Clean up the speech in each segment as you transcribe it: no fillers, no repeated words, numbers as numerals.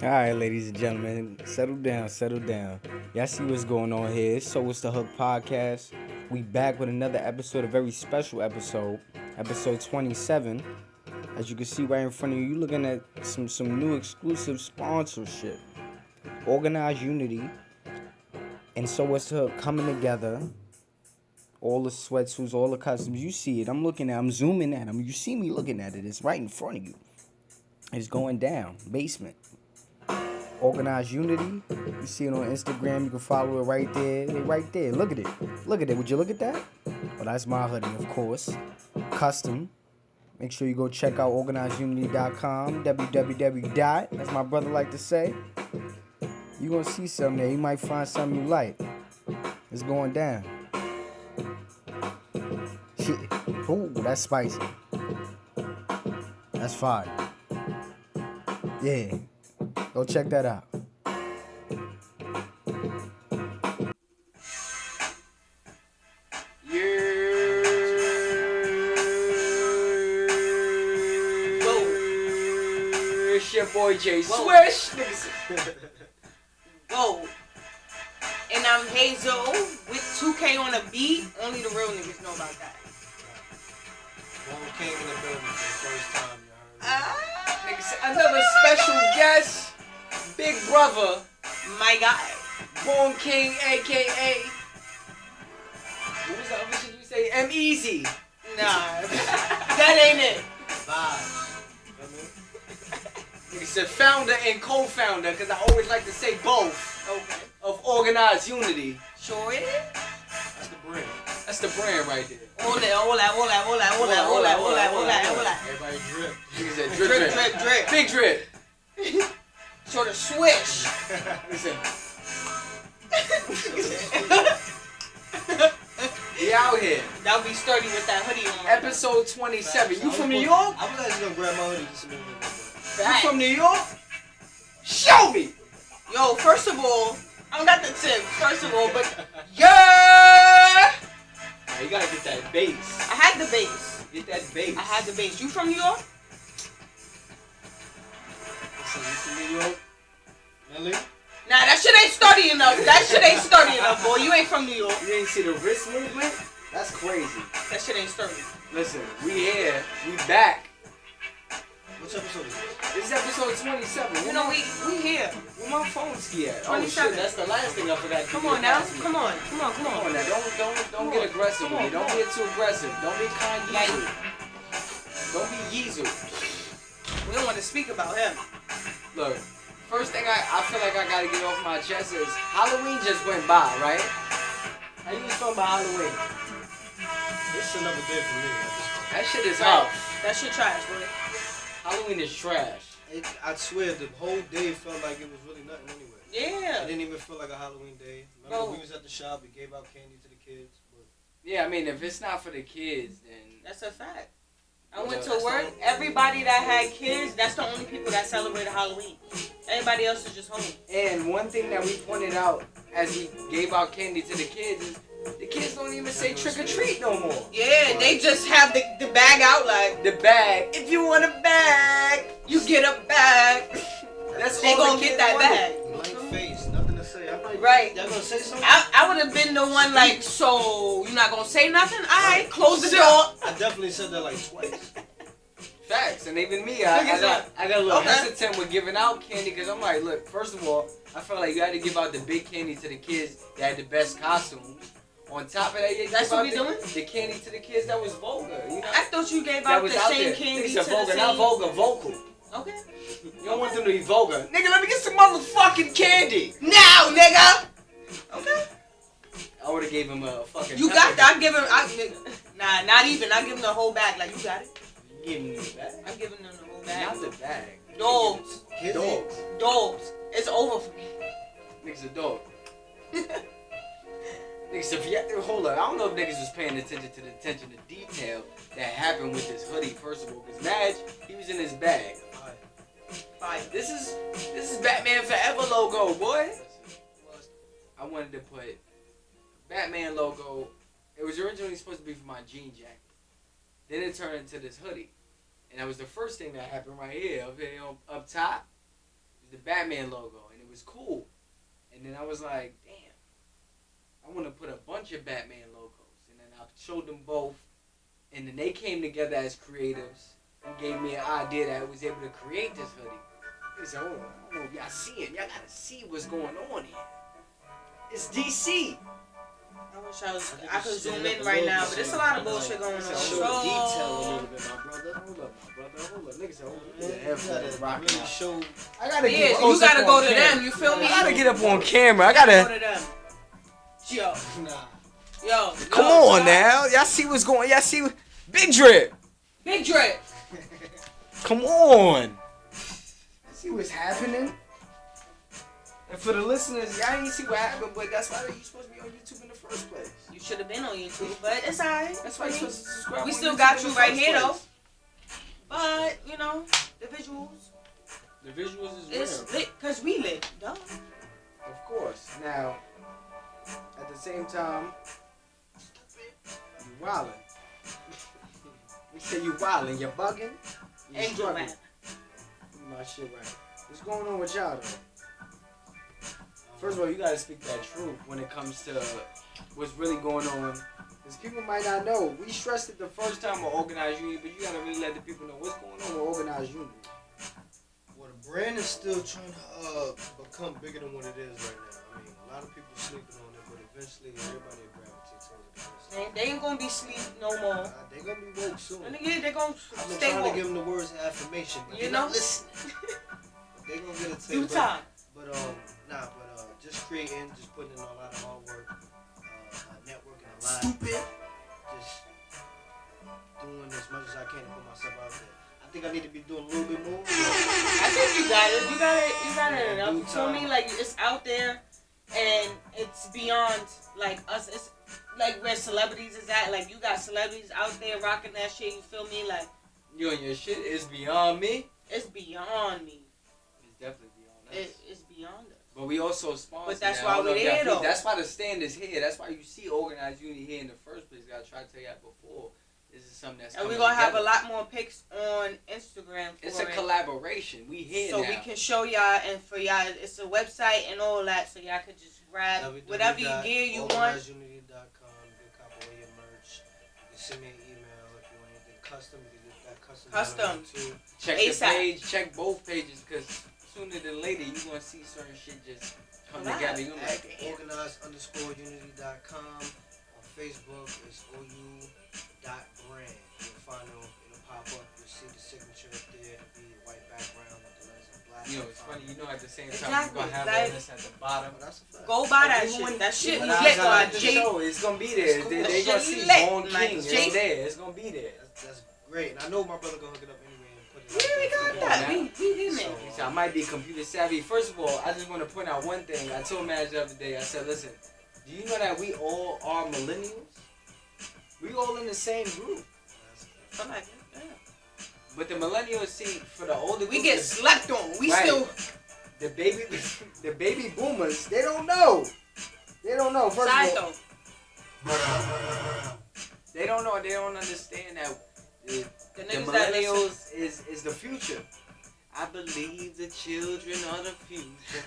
All right, ladies and gentlemen, settle down, settle down. Y'all see what's going on here? So it's the Hook Podcast. We back with another episode, a very special episode, episode 27. As you can see right in front of you, you're looking at some new exclusive sponsorship. Organized Unity and So What's the Hook coming together. All the sweatsuits, all the customs. You see it. I'm zooming at them. You see me looking at it. It's right in front of you. It's going down. Basement. Organized Unity. You see it on Instagram. You can follow it right there. They right there. Look at it. Look at it. Would you look at that? Well, that's my hoodie, of course. Custom. Make sure you go check out organizedunity.com. www. As my brother like to say. You're going to see something there. You might find something you like. It's going down. Shit. Ooh, that's spicy. That's fire. Yeah. Go check that out. It's your boy Jay Swish. Whoa. And I'm Hazel with 2K on a beat. Only the real niggas know about that. One came in the building for the first time, you heard? Niggas, another special guest, Big Brother, My guy. Born King, aka. What was the other shit you say? M-Easy. Nah. That ain't it. Vibes. Niggas said founder and co-founder, because I always like to say both, Okay. of Organized Unity. Sure it is. That's the brand. That's the brand right there. Hola. Everybody drip. Niggas said Drip, drip, drip. Big drip. Sort of swish. Listen. We out here. That'll be sturdy with that hoodie on. Episode 27. You from New York? I was actually gonna grab my hoodie just a minute ago. You from New York? Show me! Yo, first of all, I don't got the tip. First of all, but yeah, Now you gotta get that bass. I had the bass. Get that bass. I had the bass. You from New York? Listen, you from New York? Millie? Nah, that shit ain't sturdy enough. That shit ain't sturdy enough, boy. You ain't from New York. You ain't see the wrist movement? That's crazy. That shit ain't sturdy. Listen, we here. We back. Which episode is this? This is episode 27. You know, we here. Where my phone ski at? Oh 27. shit, that's the last thing I forgot to Come do. on now. Pass me. Come on Now, don't Come get on. aggressive Come with me. on, Don't come get too aggressive. Don't be kind Like, Yeezu. Don't be Yeezu. we don't want to speak about him. Look, first thing I feel like I gotta get off my chest is Halloween just went by, right? How you feel about Halloween? This shit never did for me. That shit is Right. tough. That shit trash, boy. Halloween is trash. I swear, the whole day felt like it was really nothing anyway. Yeah. It didn't even feel like a Halloween day. Remember, Bro. we was at the shop, we gave out candy to the kids. But Yeah, I mean, if it's not for the kids, then That's a fact. I Yeah, went to that's work. all. Everybody that had kids, that's the only people that celebrated Halloween. Everybody else is just home. And one thing that we pointed out as we gave out candy to the kids is the kids don't even say trick or treat no more. Yeah, they just have the bag out like, The bag, if you want a bag, you get a bag. that's They all the gonna kids get that wanted. bag. blank face, nothing to say. I'm like, Right. y'all gonna say something? I would have been the one like, so you're not gonna say nothing? Alright, close the door. I definitely said that like twice. Facts, and even me, I got a little Okay. hesitant with giving out candy because I'm like, look, first of all, I feel like you had to give out the big candy to the kids that had the best costumes. On top of that, you That's give what out we doing? the candy to the kids that was vulgar, you know? I thought you gave That out was the out same there. candy Niggas to are vulgar, the not same. vulgar, vocal. Okay. You don't want them to be vulgar. Nigga, let me get some motherfucking candy. Now, nigga. Okay. I would have gave him a fucking. You got that. I'm giving. Nah, not even. I give them the whole bag. Like you got it. Give me the bag. I'm giving them the whole bag. Not the bag. Dogs. Kids Dogs. Dogs. It's over for me. Niggas a dog. Niggas, if you hold up, I don't know if niggas was paying attention to the attention to detail that happened with this hoodie. First of all, because Madge, he was in his bag. Fire. This is Batman Forever logo, boy. I wanted to put Batman logo. It was originally supposed to be for my jean jacket. Then it turned into this hoodie. And that was the first thing that happened right here. Up here up top. the Batman logo, and it was cool. And then I was like, damn, I want to put a bunch of Batman logos. And then I showed them both, and then they came together as creatives and gave me an idea that I was able to create this hoodie. They said, oh, I don't know if y'all see it. Y'all gotta see what's going on here. It's DC. I wish I could zoom in right now, but there's a lot of bullshit going on. Show So, the detail a little bit, my brother. Hold up, my brother. Hold up. Niggas say, hold up. Really show. I gotta yeah, get you close up gotta on go to camera. them. You feel me? I gotta get up on camera. I Go gotta. to them. Yo, Nah. yo. Come yo, on stop. now. Y'all see what's going. Y'all see. Big Drip. Big Drip. Come on. See what's happening? And for the listeners, y'all ain't see what happened, but that's why you supposed to be on YouTube in the first place. You should have been on YouTube, but it's alright. That's why you supposed to subscribe. We on still YouTube got in you the right first here, place. But, you know, the visuals, The visuals is it's real. lit, because we lit. Duh. Of course. Now, at the same time, you wildin'. We say you wildin', you bugging. You Angel struggling. man. My shit right. What's going on with y'all though? First of all, you gotta speak that truth when it comes to what's really going on. Because people might not know. We stressed it the first time with Organized Unity, but you gotta really let the people know what's going on with Organized Unity. Well, the brand is still trying to become bigger than what it is right now. I mean, a lot of people sleeping on it, but eventually everybody will gravitate towards it. They ain't gonna be sleep no more. They're gonna be woke soon. And again, they gonna I've been stay trying woke. to give them the words of affirmation, but You they're know? not listening. They're gonna get a taste. Due time. But just creating, just putting in a lot of hard work, networking a lot. Stupid. Just doing as much as I can to put myself out there. I think I need to be doing a little bit more. I think you got it. You got it Yeah, enough. due You feel me? time. Like, it's out there, and it's beyond, like, us. It's like where celebrities is at. Like, you got celebrities out there rocking that shit. You feel me? Like, You and your shit is beyond me. it's beyond me. It's definitely beyond us. It's beyond us. But we also sponsor. But that's that. why I don't know we if y'all there, feel- though. That's why the stand is here. That's why you see Organized Unity here in the first place. I tried to tell you that before. This is something that's And coming we're gonna have a together. lot more pics on Instagram for It's a it. collaboration. We here So now. we can show y'all, and for y'all, it's a website and all that, so y'all can just grab whatever gear you want. OrganizedUnity.com. You can cop all your merch. You can send me an email if you want anything custom. You can get that custom. Custom. Too. Check ASAP. the page. Check both pages, because sooner than later you gonna see certain shit just come Right. together. You gonna be At like, damn. organized_unity.com. On Facebook, it's ou.brand. You'll find it'll pop up. You'll see the signature up there. It'll be a white background with the letters in black. You know, it's funny. You know, at the same time, Exactly. you're gonna have Like- all this at the bottom. Oh, that's a fact. Go buy that Even shit. when- That shit When was I lit. got By at the Jay. show, it's gonna be there. It's cool. They That gonna shit see lit. Born Like, King. Jay- It's there. It's gonna be there. That's great. And I know my brother gonna hook it up anyway and put it Yeah, we out got there. that. We in there. He said, I might be computer savvy. First of all, I just want to point out one thing. I told Madge the other day, I said, listen, do you know that we all are millennials? We all in the same group. I like it. Yeah. But the millennials, see, for the older We group, get the- slept on. We Right. still the baby boomers, they don't know. They don't know. First side of all, though. they don't know. They don't understand that the The niggas that listen. millennials is the future. I believe the children are the future.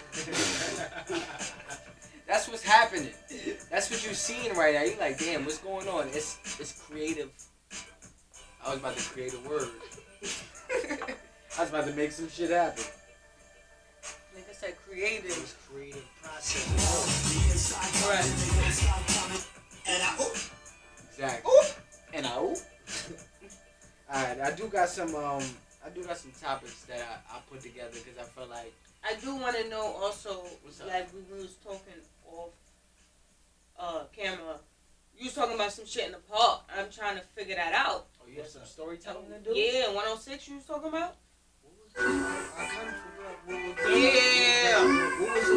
That's what's happening. That's what you're seeing right now. You're like, damn, what's going on? It's creative. I was about to create a word. I was about to make some shit happen. Nigga said creative. This creative process. Right. Exactly. And I Alright, I do got some topics that I put together because I felt like I do want to know also, What's up? like we was talking off camera. You was talking about some shit in the park. I'm trying to figure that out. oh, you have some storytelling to do? Yeah, 106 you was talking about? I kind of forgot what was Yeah. What was it?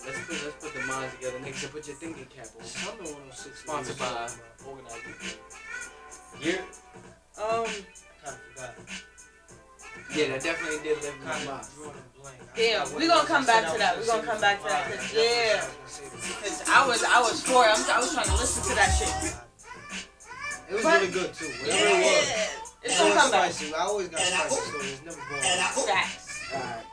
Let's put the minds together. Nigga, put your thinking cap on. Something 106. Sponsored by Organized Unity. Yeah. Kind of forgot. Yeah, that definitely did live in my Kind mind. of drawing a blank. Yeah, I forgot we what gonna it come was. back I to said that. I We was gonna gonna come say back to the that, vibe. 'cause, That's what yeah. I was gonna say the vibe. Cause I was for it. I was trying to listen to that shit. It was really good too. Whatever it was. It's gonna come back. Spicy. I always got spicy stories. It's never boring. Facts. Alright.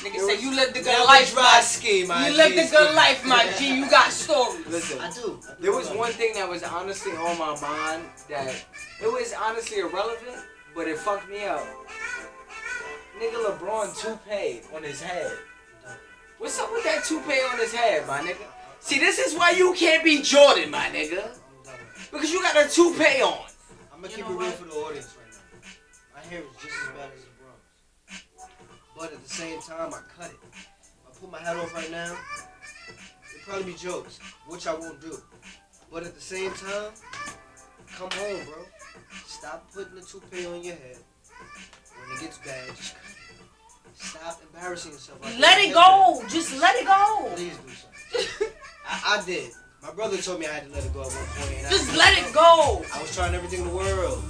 Nigga say you lived the good Never life, dry my scheme, my You lived G. the good life, my G. You got stories. Listen, I do. there was one thing that was honestly on my mind that it was honestly irrelevant, but it fucked me up. Nigga LeBron toupee on his head. What's up with that toupee on his head, my nigga? See, this is why you can't be Jordan, my nigga. Because you got a toupee on. I'm gonna You keep know it real what? for the audience right now. My hair is just as bad as LeBron's. But at the same time, I cut it. If I put my hat off right now, it'll probably be jokes, which I won't do. But at the same time, come home, bro. Stop putting the toupee on your head. When it gets bad, just cut it. Stop embarrassing yourself. Like Let that. it go. Just let it go. Please do something. I did. My brother told me I had to let it go at one point. And Just let it go. I was trying everything in the world.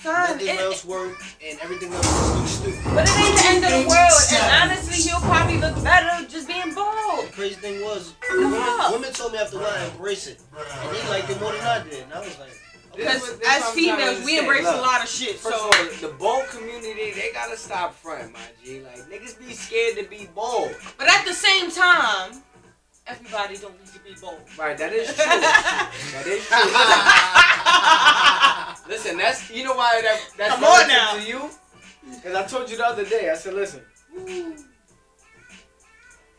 Son, Nothing else worked, and everything else just looked stupid. but it ain't the end of the world. And honestly, he'll probably look better just being bald. The crazy thing was, Yeah. women told me after a while to embrace it, and they liked it more than I did. And I was like, Because This is what as I'm trying to females, we understand. embrace a Look, lot of shit. First So of all, the bold community, they gotta stop fronting, my G. Like, niggas be scared to be bold. but at the same time, everybody don't need to be bold. Right, that is true. That is true. Listen, that's, you know why that's Come on relative now. to you? Because I told you the other day, I said, listen,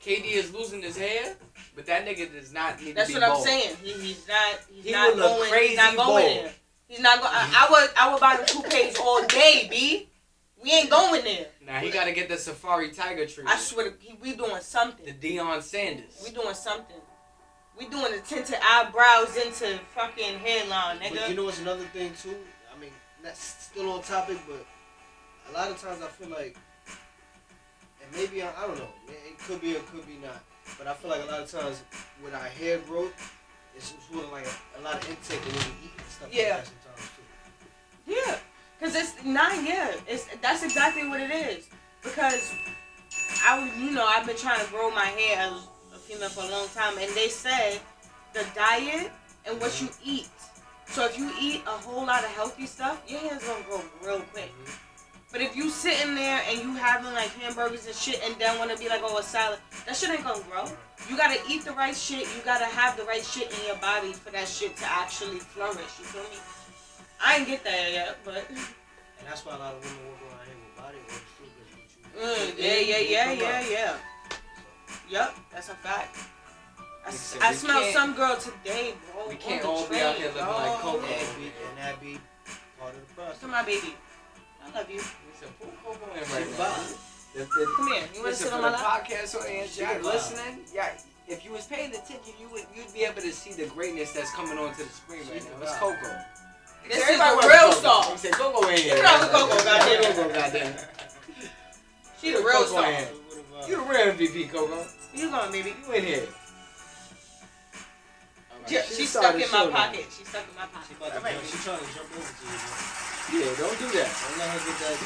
KD is losing his hair, but that nigga does not need That's to be what I'm bold. saying. He's not He not would look going. crazy He's not going bold. there. He's not going. I would buy the toupees all day, B. We ain't going there. Now he gotta get the Safari Tiger treatment. I swear, we doing something. The Deion Sanders. We doing something. We doing the tinted eyebrows into fucking hairline, nigga. but you know what's another thing too? I mean, that's still on topic, but a lot of times I feel like, and maybe I don't know, it could be or could be not, but I feel like a lot of times with our hair growth, it's sort of like a lot of intake when we eat and stuff Yeah. like that sometimes too. Yeah, cause it's not. Yeah, that's exactly what it is. Because I've been trying to grow my hair as a female for a long time, and they said the diet and what you eat. So if you eat a whole lot of healthy stuff, your hair's gonna grow real quick. But if you sitting there and you having like hamburgers and shit, and then wanna be like, oh, a salad, that shit ain't gonna grow. You gotta eat the right shit. You gotta have the right shit in your body for that shit to actually flourish. You feel me? I ain't get there yet, but And that's why a lot of women walk around here with body oils too, because yeah. Yep, that's a fact. Listen, I we smell can't- some girl today, bro. we can't on the all be train, out here looking like dog. Coco. and that be part of the process. To my baby. I love you. Listen, pull Coco in Say right now. goodbye. Come here. You wanna Listen, sit on for my the lap? podcast audience, y'all Goodbye. listening, yeah. If you was paying attention, you'd be able to see the greatness that's coming onto the screen right now. It's Coco. This is Everybody the wants real Coco. star. He said Coco in here. You know Coco, goddamn. Coco, goddamn. She the real Coco star. in here. You the real MVP, Coco. You going, baby? You in here. Yeah, She she's started stuck in my the show pocket. She's stuck in my She pocket. about to All right. jump. She trying to jump over to you, man. Yeah, don't do that. Don't let her get that.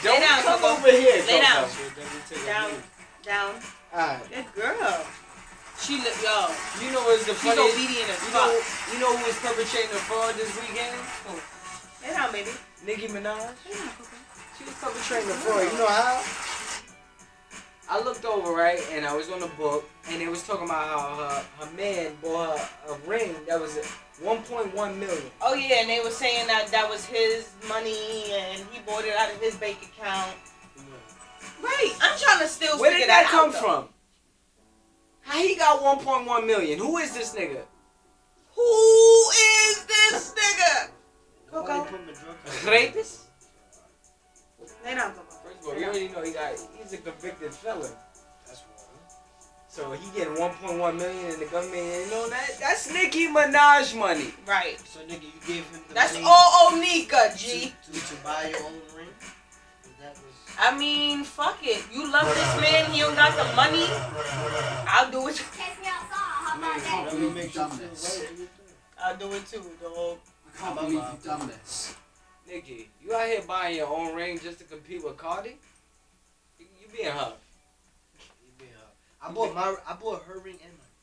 Don't down, come Coco. over here, Lay Coco. down. She'll definitely take Down, a move. down. Alright. Good girl. She look, yo. You know what's the She's funniest? obedient as You fuck. know who was perpetrating the fraud this weekend? Lay down, baby. Nicki Minaj. Lay down, Coco. She was perpetrating the fraud. You know how? I looked over, right, and I was on the book, and it was talking about how her man bought her a ring that was 1.1 million. Oh yeah, and they were saying that was his money and he bought it out of his bank account. Right. I'm trying to still Where figure did that come out, though. from? How he got 1.1 million? Who is this nigga? Who is this nigga? Nobody Coco. put him in drug court. Rapist? Lay down, Coco. First of all, you already know he's a convicted felon. That's one. So he getting 1.1 million in the government. You know that's Nicki Minaj money. Right. So nigga, you gave him the That's money all Onika, G. to buy your own ring. That was. I mean, fuck it. You love this man, he don't got the money. I'll do it. Take me outside. How about that? Whatever makes you feel right, do your thing. I'll do it too, dog. I can't believe you've done this. Nikki, you out here buying your own ring just to compete with Cardi? You being her. You being her. I bought her ring and mine.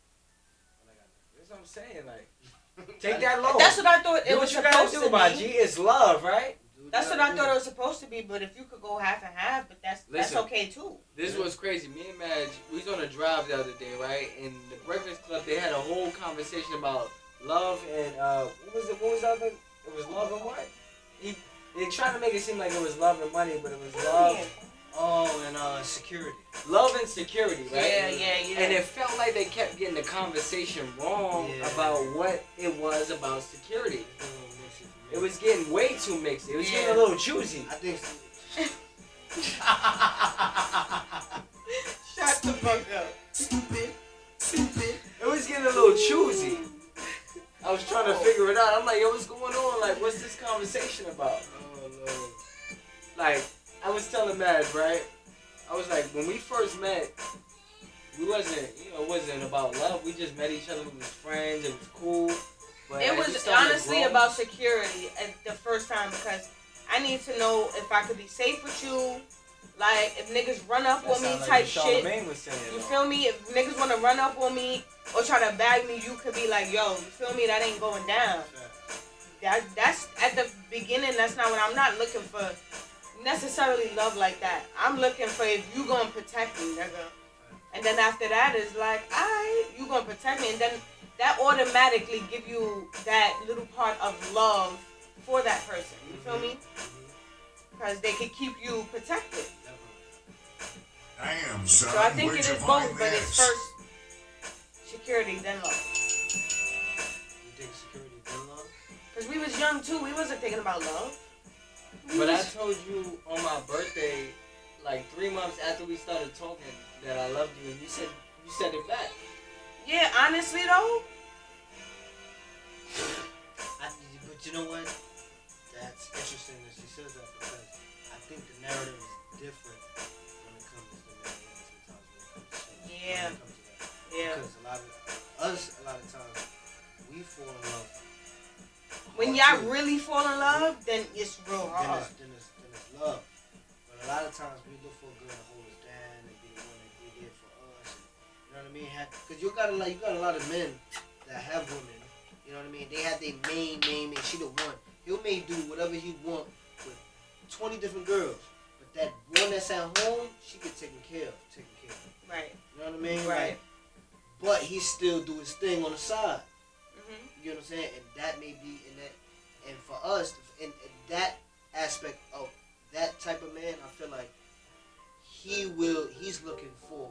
When I got married. That's what I'm saying. Like, take that low. That's what I thought Do it what was you gotta supposed do, to my be. G. It's love, right? Do That's you what gotta I do. thought it was supposed to be, but if you could go half and half, but that's Listen. okay too. This was crazy. Me and Madge, we was on a drive the other day, right? In the Breakfast Club, they had a whole conversation about love and what was it? What was the other? It was love and what? They tried to make it seem like it was love and money, but it was love, Oh, and security. love and security, right? Yeah. And it felt like they kept getting the conversation wrong Yeah. about what it was about security. It's a little mixy for me. It was getting way too mixed. It was Yeah. getting a little choosy. I think. Shut the fuck up. It was getting a little choosy. I was trying to figure it out. I'm like, yo, what's going on? Like, what's this conversation about? Oh Lord. Like, I was telling Mad, right? I was like, when we first met, we wasn't, it wasn't about love. We just met each other. We was friends. It was cool. But It as we was started to honestly grow- about security at the first time because I need to know if I could be safe with you. Like, if niggas run up That on me sound like type what shit. Charlamagne was saying. You though. feel me? If niggas want to run up on me or try to bag me, you could be like, yo, you feel me? That ain't going down. That's at the beginning. That's not what I'm not looking for. Necessarily love like that. I'm looking for if you gonna protect me, nigga. And then after that is like, alright, you gonna protect me, and then that automatically give you that little part of love for that person. You feel me? Because they can keep you protected. Damn, son. So I think where'd it you is find both, but it's this? first security, then love. You think security then love? Because we was young too. We wasn't thinking about love. But I told you on my birthday, like 3 months after we started talking, that I loved you, and you said it back. Yeah, honestly though, But you know what? That's interesting that she says that because I think the narrative is different when it comes to men and women sometimes when it comes to sex. Yeah. When it comes to that. yeah. Because a lot of times, we fall in love. When hard y'all too. really fall in love, then it's real then hard. it's love. But a lot of times we look for a girl to hold us down and be the one that be there for us. And, you know what I mean? Because you got a lot of men that have women. You know what I mean? They have their main. She the one. He may do whatever he want with 20 different girls, but that one that's at home, she get taken care of. Right. You know what I mean? Right. Like, but he still do his thing on the side. Mhm. You know what I'm saying? And that may be in that, and for us, in that aspect of that type of man, I feel like he's looking for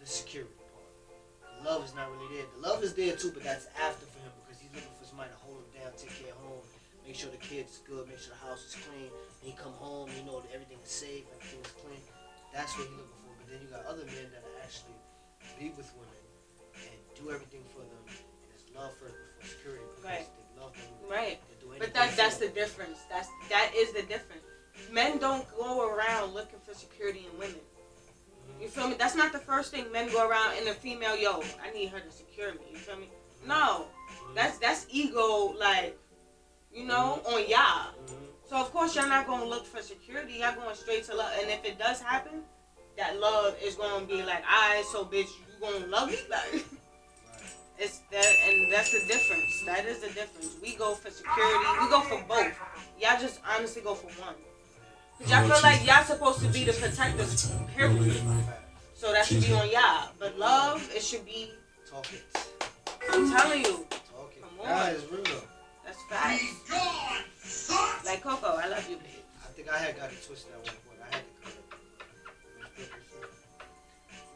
the security part. The love is not really there. The love is there too, but that's after for him because he's looking for somebody to hold him down, take care of home, make sure the kids is good, make sure the house is clean. When he come home, you know that everything is safe, everything is clean. That's what he's looking for. But then you got other men that actually be with women and do everything for them, and it's love first before security because Right. they love them. Right. They do But anything that's for the them. difference. That is the difference. Men don't go around looking for security in women. You feel me? That's not the first thing men go around in a female. Yo, I need her to secure me. You feel me? No, that's ego. Like, you know, on y'all. So of course y'all not gonna look for security. Y'all going straight to love. And if it does happen, that love is gonna be like, alright, so bitch, you gonna love me? Like, it's that, and that's the difference. That is the difference. We go for security. We go for both. Y'all just honestly go for one. Cause y'all feel like y'all supposed to be the protectors, period. So that should be on y'all. But love, it should be. Talk it. I'm telling you, Talk it. Come on. Nah, it's real. that's facts. Like Coco, I love you, babe. I think I had got it twisted at one point. I had to cut it.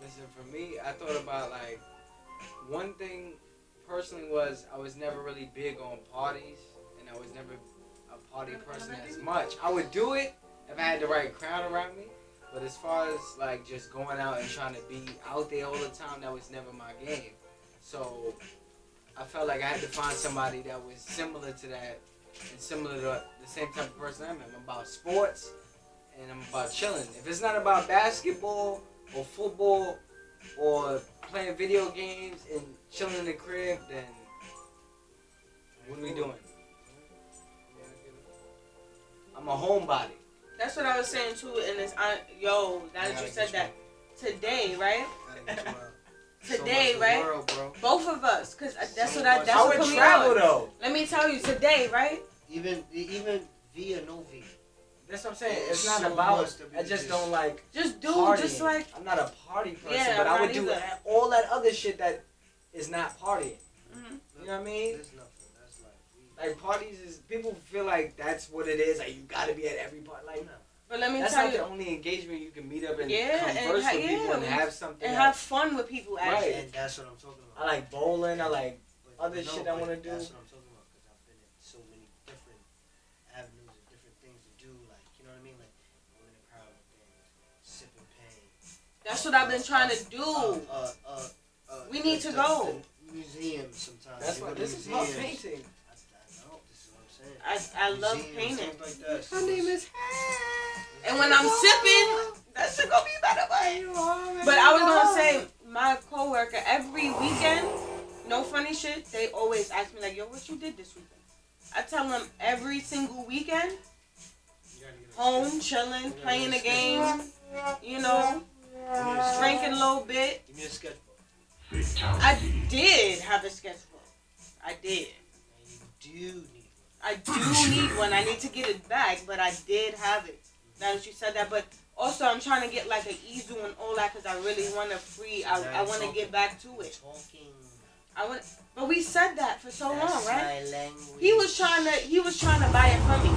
Listen, for me, I thought about like one thing personally was I was never really big on parties, and I was never a party person as much. I would do it if I had the right crowd around me, but as far as like just going out and trying to be out there all the time, that was never my game. So I felt like I had to find somebody that was similar to that and similar to the same type of person I am. I'm about sports and I'm about chilling. If it's not about basketball or football or playing video games and chilling in the crib, then what are we doing? I'm a homebody. That's what I was saying too. And it's yo, now that you said that today, right? Today, so much right? World, bro. Both of us, cause that's So what I. much- That's I what would put me travel on. though. Let me tell you, today, right? Even V or no V. That's what I'm saying. It's It's not so about. much that we I just just- don't like. Just do, Partying. just like, I'm not a party person, Yeah, but I I'm would not do either. all that other shit that is not partying. mhm. You know what I mean? There's nothing. That's like Like parties is people feel like that's what it is. Like you gotta be at every party. Like But let me that's tell not you, the only engagement you can meet up and Yeah, and converse ha- with people yeah, and we- have something. and that- have fun with people, actually. Right. and that's what I'm talking I about. like bowling. I like But other shit I but wanna do. That's what I'm talking about because I've been in so many different avenues and different things to do. Like you know what I mean? Like going to crowd things, sipping pain. That's what I've been trying to do. We need to go. The museum sometimes. that's You what go to this is about museums. painting. I know. This is what I'm saying. I love Museums, painting. things like that. My name is. And when I'm sipping, that shit gonna be better, boy. But I was gonna say, my coworker, every weekend, no funny shit, they always ask me like, yo, what you did this weekend? I tell them every single weekend, You gotta get a home, chilling, playing the game, you know, drinking a little bit. Give me a sketchbook. I did have a sketchbook. I did. And you do need one. I do need one. I need to get it back, but I did have it. Now that you said that, but also I'm trying to get like an easel and all that because I really want to free. I want to get back to it. Talking. But we said that for so long, That's right? my language. He was trying to buy it from me,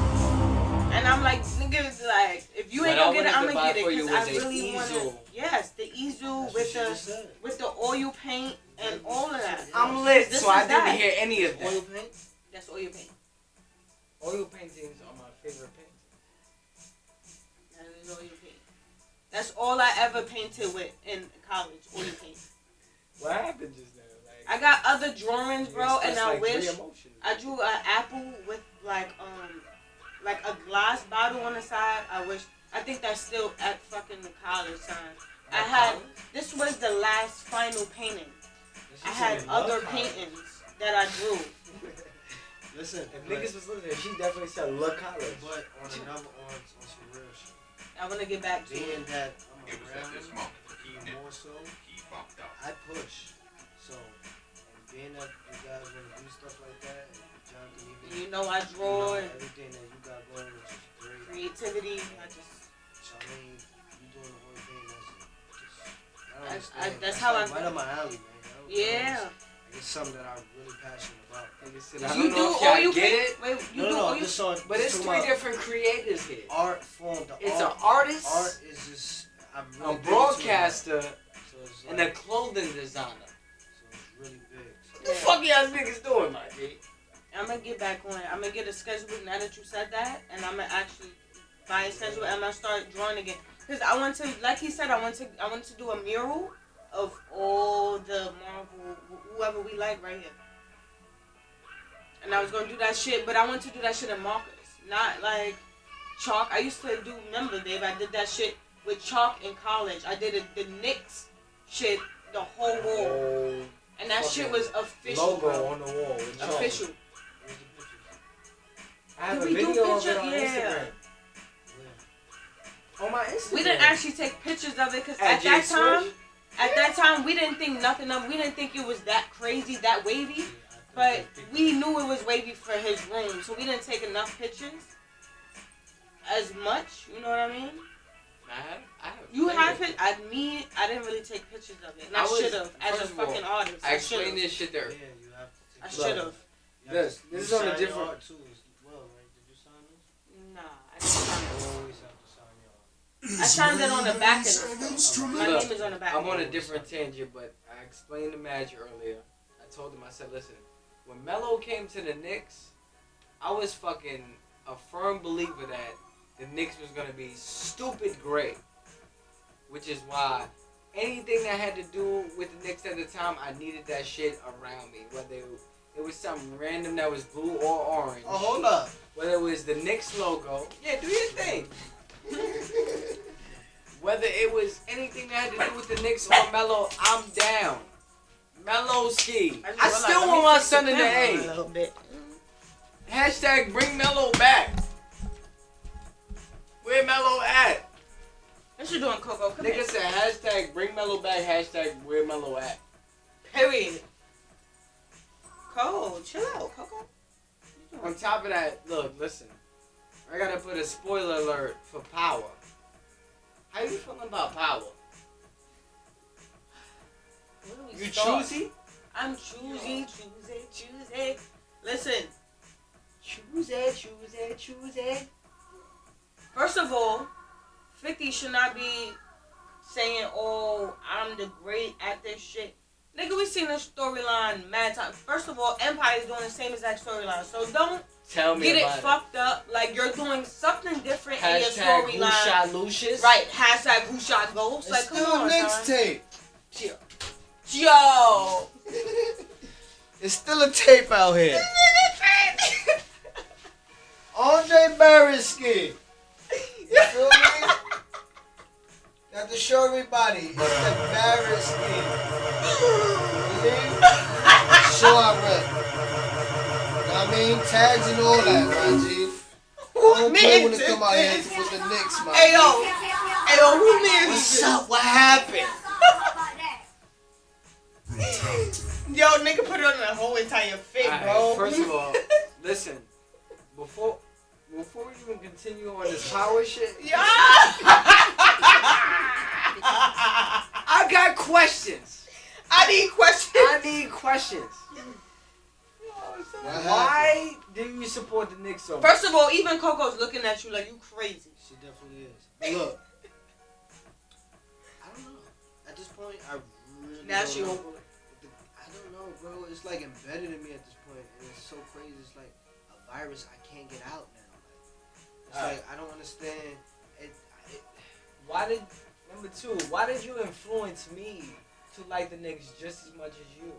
and I'm like, nigga, like if you ain't What I gonna get it, I'm wanted to gonna buy get it for you because I was a really want to. easel. Yes, the easel That's with what you just said. the oil paint and all of that. I'm lit, This so I is didn't that. hear any of Oil that. paint? That's oil paint. Oil paintings are my favorite paintings. That is oil paint. That's all I ever painted with in college. Oil paint. What happened just now? Like, I got other drawings, you bro, and expressed, I like, wish three emotions. I drew an apple with like a glass bottle on the side. I think that's still at fucking the college time. I had this was the last final painting. I had other paintings that I drew. Listen, If niggas was listening, she definitely said look college. but on another on some real shit. I want to get back to Being it. that I'm around even more so, I push. So, and being that you guys want to do stuff like that, and John can even You know, I draw and everything that you got going, which is great. creativity. I just Charlene, you doing the whole thing. that's how like I- right up my alley, man. yeah. It's something that I'm really passionate about. Niggas said, I You don't do know if oil y'all get paint? it, Wait, you No, do no, oil? this song, but it's three different creators here. art form. It's an artist, Art is just I'm a really big into broadcaster, it. So it's and like, a clothing designer. so it's really big. What the fuck y'all niggas doing, my G? I'm gonna get back on it. I'm gonna get a sketchbook now that you said that, and I'm gonna actually buy a sketchbook and I'm gonna start drawing again. Cause I want to, like he said, I want to do a mural of all the Marvel, whoever we like right here. And I was gonna do that shit, but I want to do that shit in markers, not like chalk. I used to do, remember, Dave? I did that shit with chalk in college. I did the Knicks shit, the whole wall, and that shit was official. Logo Bro. on the wall. With chalk. Official. Where's the pictures? I have Did a we do video of it picture? on Yeah. Instagram. Where? On my Instagram. We didn't actually take pictures of it because At at that Jay time, Switch? at that time we didn't think nothing of. We didn't think it was that crazy, that wavy. But we knew it was wavy for his room, so we didn't take enough pictures. As much, you know what I mean? I have You plenty have of it. I didn't really take pictures of it, and I I was- should have as a first of all, fucking artist. I I explained should have. this shit there. Yeah, you have to take I Look. should have. You have This to- is you on a sign different- your art too as well, right? Did you sign this? Nah, I didn't sign You it. always have to sign your art. I signed it on the back end. My Look, name is on the back. I'm on a different tangent, but I explained to Magic earlier. I told him, I said, listen, when Melo came to the Knicks, I was fucking a firm believer that the Knicks was going to be stupid great. Which is why anything that had to do with the Knicks at the time, I needed that shit around me. Whether it was something random that was blue or orange. Oh, hold up. Whether it was the Knicks logo. Yeah, do your thing. Whether it was anything that had to do with the Knicks or Melo, I'm down. Melo ski. I still want my son in the A A. little bit. Hashtag bring Melo back. Where Melo at? What you doing, Coco? Come Nigga here. said hashtag bring Melo back, hashtag where Melo at. Period. Cole, chill out, Coco. On top of that, look, listen. I gotta put a spoiler alert for Power. How you feeling about Power? Where do we You start? choosy? I'm choosy. Listen, Choosy. first of all, 50 should not be saying, "Oh, I'm the great at this shit." Nigga, we seen this storyline mad time. First of all, Empire is doing the same exact storyline, so don't Tell me get it about fucked up. Like you're doing something different in your Hashtag Who storyline. Shot Lucius. Right? Hashtag Who Shot Ghost. It's Like, come still on, Nick's son. tape. Yo. It's still a tape out here. Andre Barisky. You feel me? You have to show everybody. It's the Barisky. Believe? Show I rep. You know what I mean? Tags and all that, my G. I don't play when it come out here with the Knicks, my Hey G. yo, who man is What's this? up? What happened? Yo, nigga put it on the whole entire fit, Alright, bro. first of all, listen. Before we even continue on this Power shit, Yeah. I got questions. I need questions. I need questions. What happened? Why do you support the Knicks so much? First of all, even Coco's looking at you like you crazy. She definitely is. But look, I don't know. At this point, I really Now don't she know. over it. I don't know, bro. It's like embedded in me at this point, and it's so crazy. It's like a virus I can't get out now. It's like I don't understand. Why did you influence me to like the Knicks just as much as you?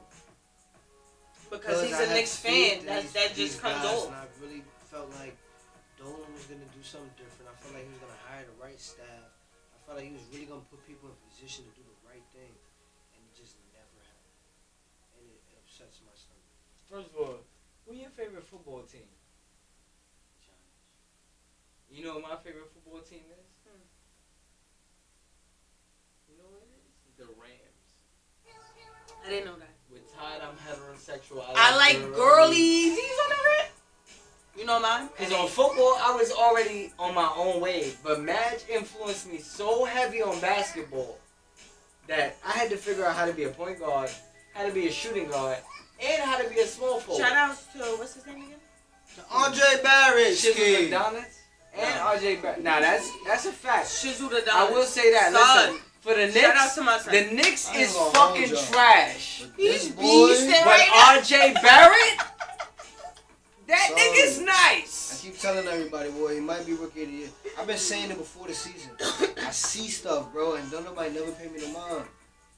Because he's I a had Knicks faith fan. in That these just comes guys, off. and I really felt like Dolan was gonna do something different. I felt like he was gonna hire the right staff. I felt like he was really gonna put people in position to do the right thing, and it just never happened. And it upsets my stomach. First of all, who your favorite football team? You know what my favorite football team is? You know what it is? The Rams. I didn't know that. With Todd, I'm heterosexual. I like girlies. He's on the red. You know mine? Because on football, I was already on my own wave. But Madge influenced me so heavy on basketball that I had to figure out how to be a point guard, how to be a shooting guard, and how to be a small forward. Shout outs to, what's his name again? Andre Barrett, Shizzle McDonald's and RJ Barrett. Nah, that's a fact. Shizzle the I will say that. Son. Listen, for the Shout out Knicks, to my son. the Knicks I ain't is gonna fucking hold y'all. trash. He's This boy- beasting But right now. RJ Barrett, that Son. nigga's I nice. keep telling everybody, boy, he might be rookie of the year. I've been saying it before the season. I see stuff, bro, and don't nobody never pay me no mind.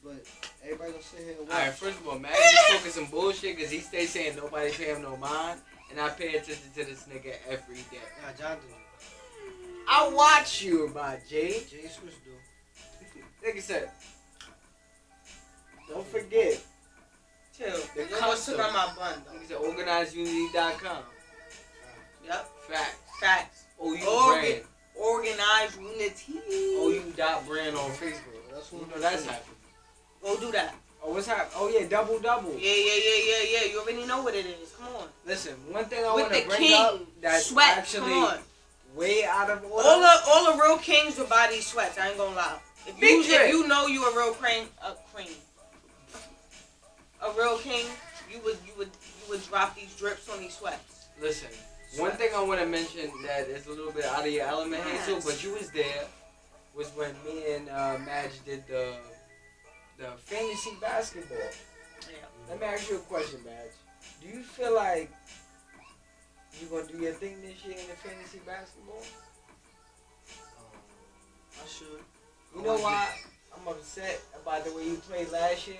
But everybody gonna sit here and watch. Alright, first of all, Matt is focusing bullshit because he stays saying nobody pay him no mind, and I pay attention to this nigga every day. Nah, Jonathan, I watch you, my G. Jay Swiss do. Nigga said, don't forget. Chill. The You almost took custom. out my bun, though. Nigga said, organizedunity.com. Yep. Facts. Facts. OU Organ- brand. Organized unity. OU.brand on Facebook. That's You what know that's happening. Go do that. Oh, what's happening? Oh, yeah, double. Yeah. You already know what it is. Come on. Listen, one thing I With want to the bring king. up that's Sweat. actually Come on. way out of order. All the real kings will buy these sweats. I ain't gonna lie. If Big drip. you know you a real a real king, you would drop these drips on these sweats. Listen, one thing I want to mention that is a little bit out of your element, Hazel, but you was there, was when me and Madge did the fantasy basketball. Yeah. Let me ask you a question, Madge. Do you feel like you gonna do your thing this year in the fantasy basketball? I should. You know why I'm upset about the way you played last year?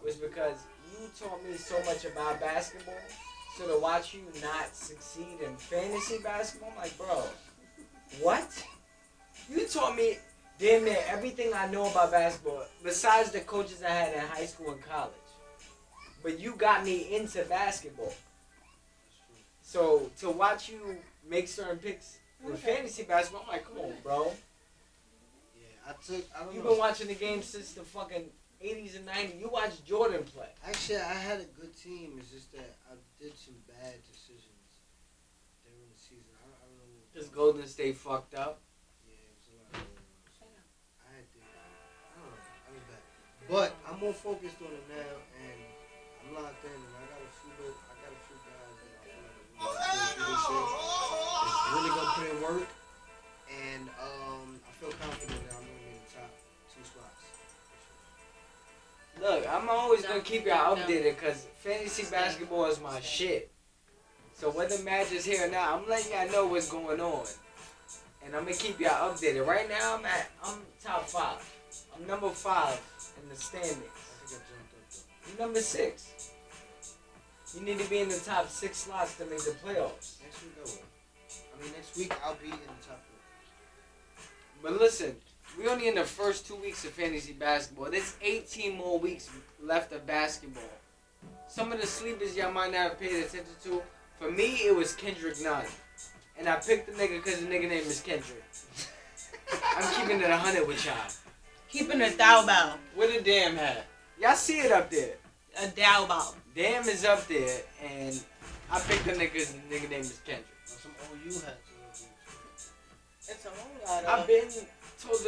Was because you taught me so much about basketball. So to watch you not succeed in fantasy basketball, I'm like, bro, what? You taught me damn near everything I know about basketball, besides the coaches I had in high school and college. But you got me into basketball. So to watch you make certain picks with fantasy basketball, I'm like, come on, bro. Yeah, I don't You've know. been watching the game since the fucking 80s and 90s. You watched Jordan play. Actually, I had a good team. It's just that I did some bad decisions during the season. I don't know. Because Golden State fucked up. Yeah, it was a lot going on. I had to. I don't know. I was back. But I'm more focused on it now, and I'm locked in, and I got a few guys that I feel like are really gonna pull through this shit. It's really gonna put in work, and I feel confident that I'm gonna be in the top 2 spots. Look, I'm always going to keep y'all updated because fantasy basketball is my shit. So whether match is here or not, I'm letting y'all know what's going on. And I'm going to keep y'all updated. Right now, I'm top 5. I'm number 5 in the standings. I think I jumped up though. You number 6. You need to be in the top 6 slots to make the playoffs. Next week I will. I mean, next week I'll be in the top 4. But listen, we only in the first 2 weeks of fantasy basketball. There's 18 more weeks left of basketball. Some of the sleepers y'all might not have paid attention to. For me, it was Kendrick Nunn. And I picked the nigga because the nigga name is Kendrick. I'm keeping it 100 with y'all. Keeping a thou bow. Where the damn hat? Y'all see it up there. A thou bow. Damn is up there, and I picked the nigga because the nigga name is Kendrick. Some OU hats. It's a whole lot of... I've been told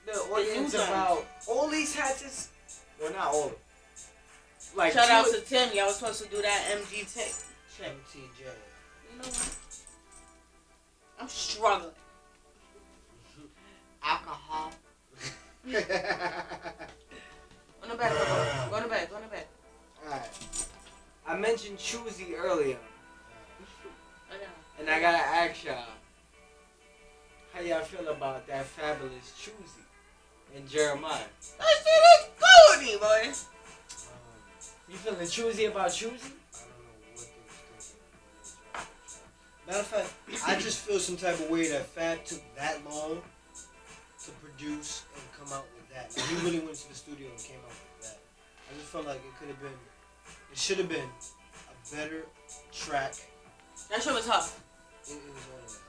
the audience new about all these hats. Is, well, not all of them. Like Shout out to Tim. Y'all was supposed to do that MG check. MTJ. You know what? I'm struggling. Alcohol. Go to bed, Papa. Go to bed. Go to bed. Alright. I mentioned Choosy earlier, I know. and I gotta ask y'all, how y'all feel about that fabulous Choosy and Jeremiah? That shit is goody, boy. You feeling choosy about Choosy? I don't know what they was thinking. Matter of fact, I just feel some type of way that Fab took that long to produce and come out with that. Like, he really went to the studio and came out with that. I just felt like it should have been a better track. That shit was tough. It was all that.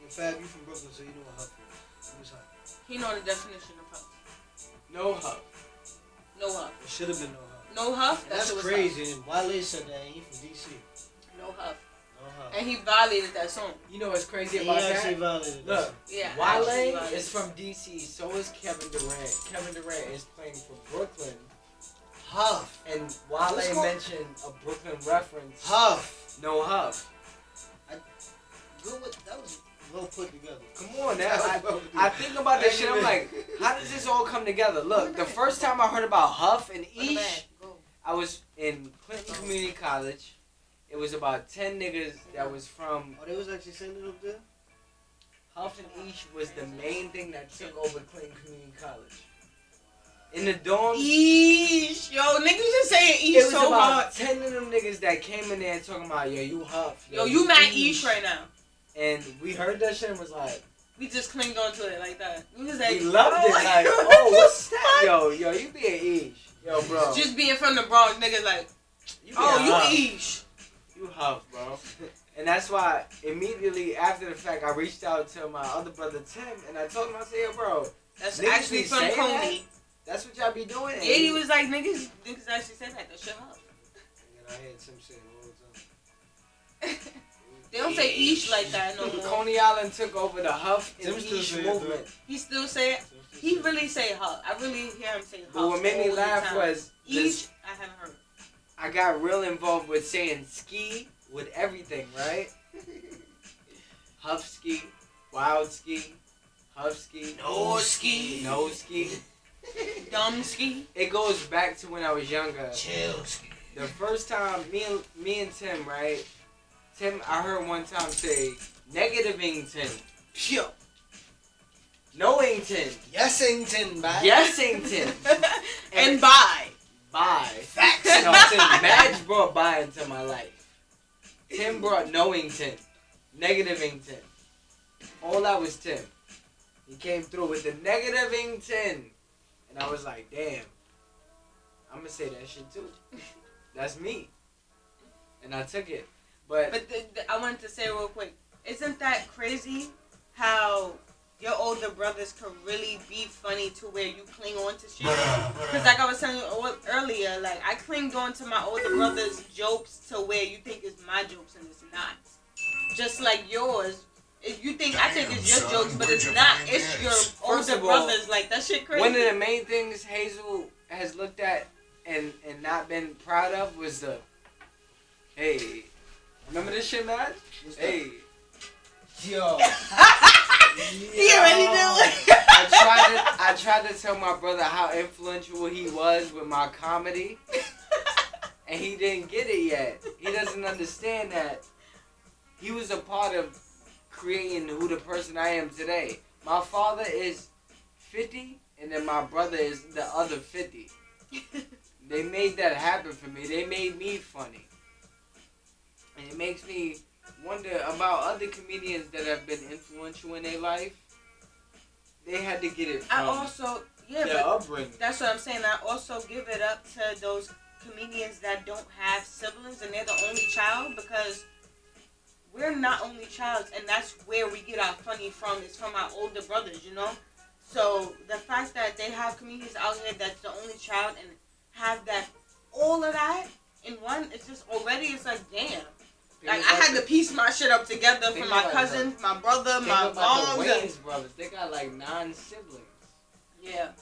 And Fab, you from Brooklyn, so you know what Huff is. It was Huff. He know the definition of huff. No huff. No huff. It should have been no Huff. No huff? And That that's shit was crazy. And Wale said that, and he from DC. tough. No huff. No Huff. And he violated that song. You know what's crazy He about actually that? violated Look, that. Yeah. Wale actually violated. is from DC, so is Kevin Durant. Kevin Durant is playing for Brooklyn, Huff. and What's Wale going- mentioned a Brooklyn reference. Huff. No huff. That was well put together. Come on, now. That was well put I together. think about this shit. I'm like, how does this all come together? Look, the first time I heard about Huff and Go to bed. Ish, Go. I was in Clinton Community College. It was about 10 niggas that was from Oh, they was actually sending up there? Huff and Ish was the main thing that took over Clinton Community College. In the dorms, Eesh. Yo, niggas just saying it eesh was so about hard. 10 of them niggas that came in there talking about, yo, you Huff. Yo, you mad eesh right now. And we heard that shit and was like, We just clinged on to it like that. We was like, we loved oh, it. Like, oh, what's that? Yo, you be an Ish. Yo, bro. Just being from the Bronx, niggas like, You be oh, a you Huff. eesh. You Huff, bro. And that's why immediately after the fact, I reached out to my other brother Tim, and I told him, I said, yo, bro, That's Niggas actually be from saying Coney. that's what y'all be doing. Yeah, he was like, niggas actually said that. That shit up. And I had Tim saying all the time. They don't say eesh like that no more. Coney Island took over the Huff and Tim still Ish say it, movement. He still say it. He really say huff. I really hear him say huff. But what made me all the laugh time. was this, eesh. I haven't heard. I got real involved with saying ski with everything, right? Huff ski, wild ski, Huff ski, No ski. no ski. Dumb ski. It goes back to when I was younger. Chill ski. The first time me and Tim, right? Tim, I heard one time say negativington, Phew. knowington, Yesington, man. yesington, And bye. bye. Facts. No, Madge brought bye into my life. Tim brought knowington, negativington. All that was Tim. He came through with the negativington. And I was like, damn, I'm going to say that shit too. That's me. And I took it. But I wanted to say real quick, isn't that crazy how your older brothers can really be funny to where you cling on to shit? Because like I was telling you earlier, like I clinged on to my older brother's jokes to where you think it's my jokes and it's not. just like yours. If you think I think it's your jokes, but it's not. It's your older of all, brothers. Like that shit crazy. One of the main things Hazel has looked at and not been proud of was the, hey, remember this shit, man? Hey. Yo. He already knew it. I tried to tell my brother how influential he was with my comedy, and he didn't get it yet. He doesn't understand that he was a part of creating who the person I am today. My father is 50, and then my brother is the other 50. They made that happen for me. They made me funny. And it makes me wonder about other comedians that have been influential in their life. They had to get it I from also, their but upbringing. that's what I'm saying. I also give it up to those comedians that don't have siblings and they're the only child, because we're not only child, and that's where we get our funny from. It's from our older brothers, you know. So the fact that they have comedians out here that's the only child and have that all of that in one, it's just already. It's like damn. Like I had to piece my shit up together for my cousins, my brother, my mom. The Wayans brothers, they got like 9 siblings. Yeah.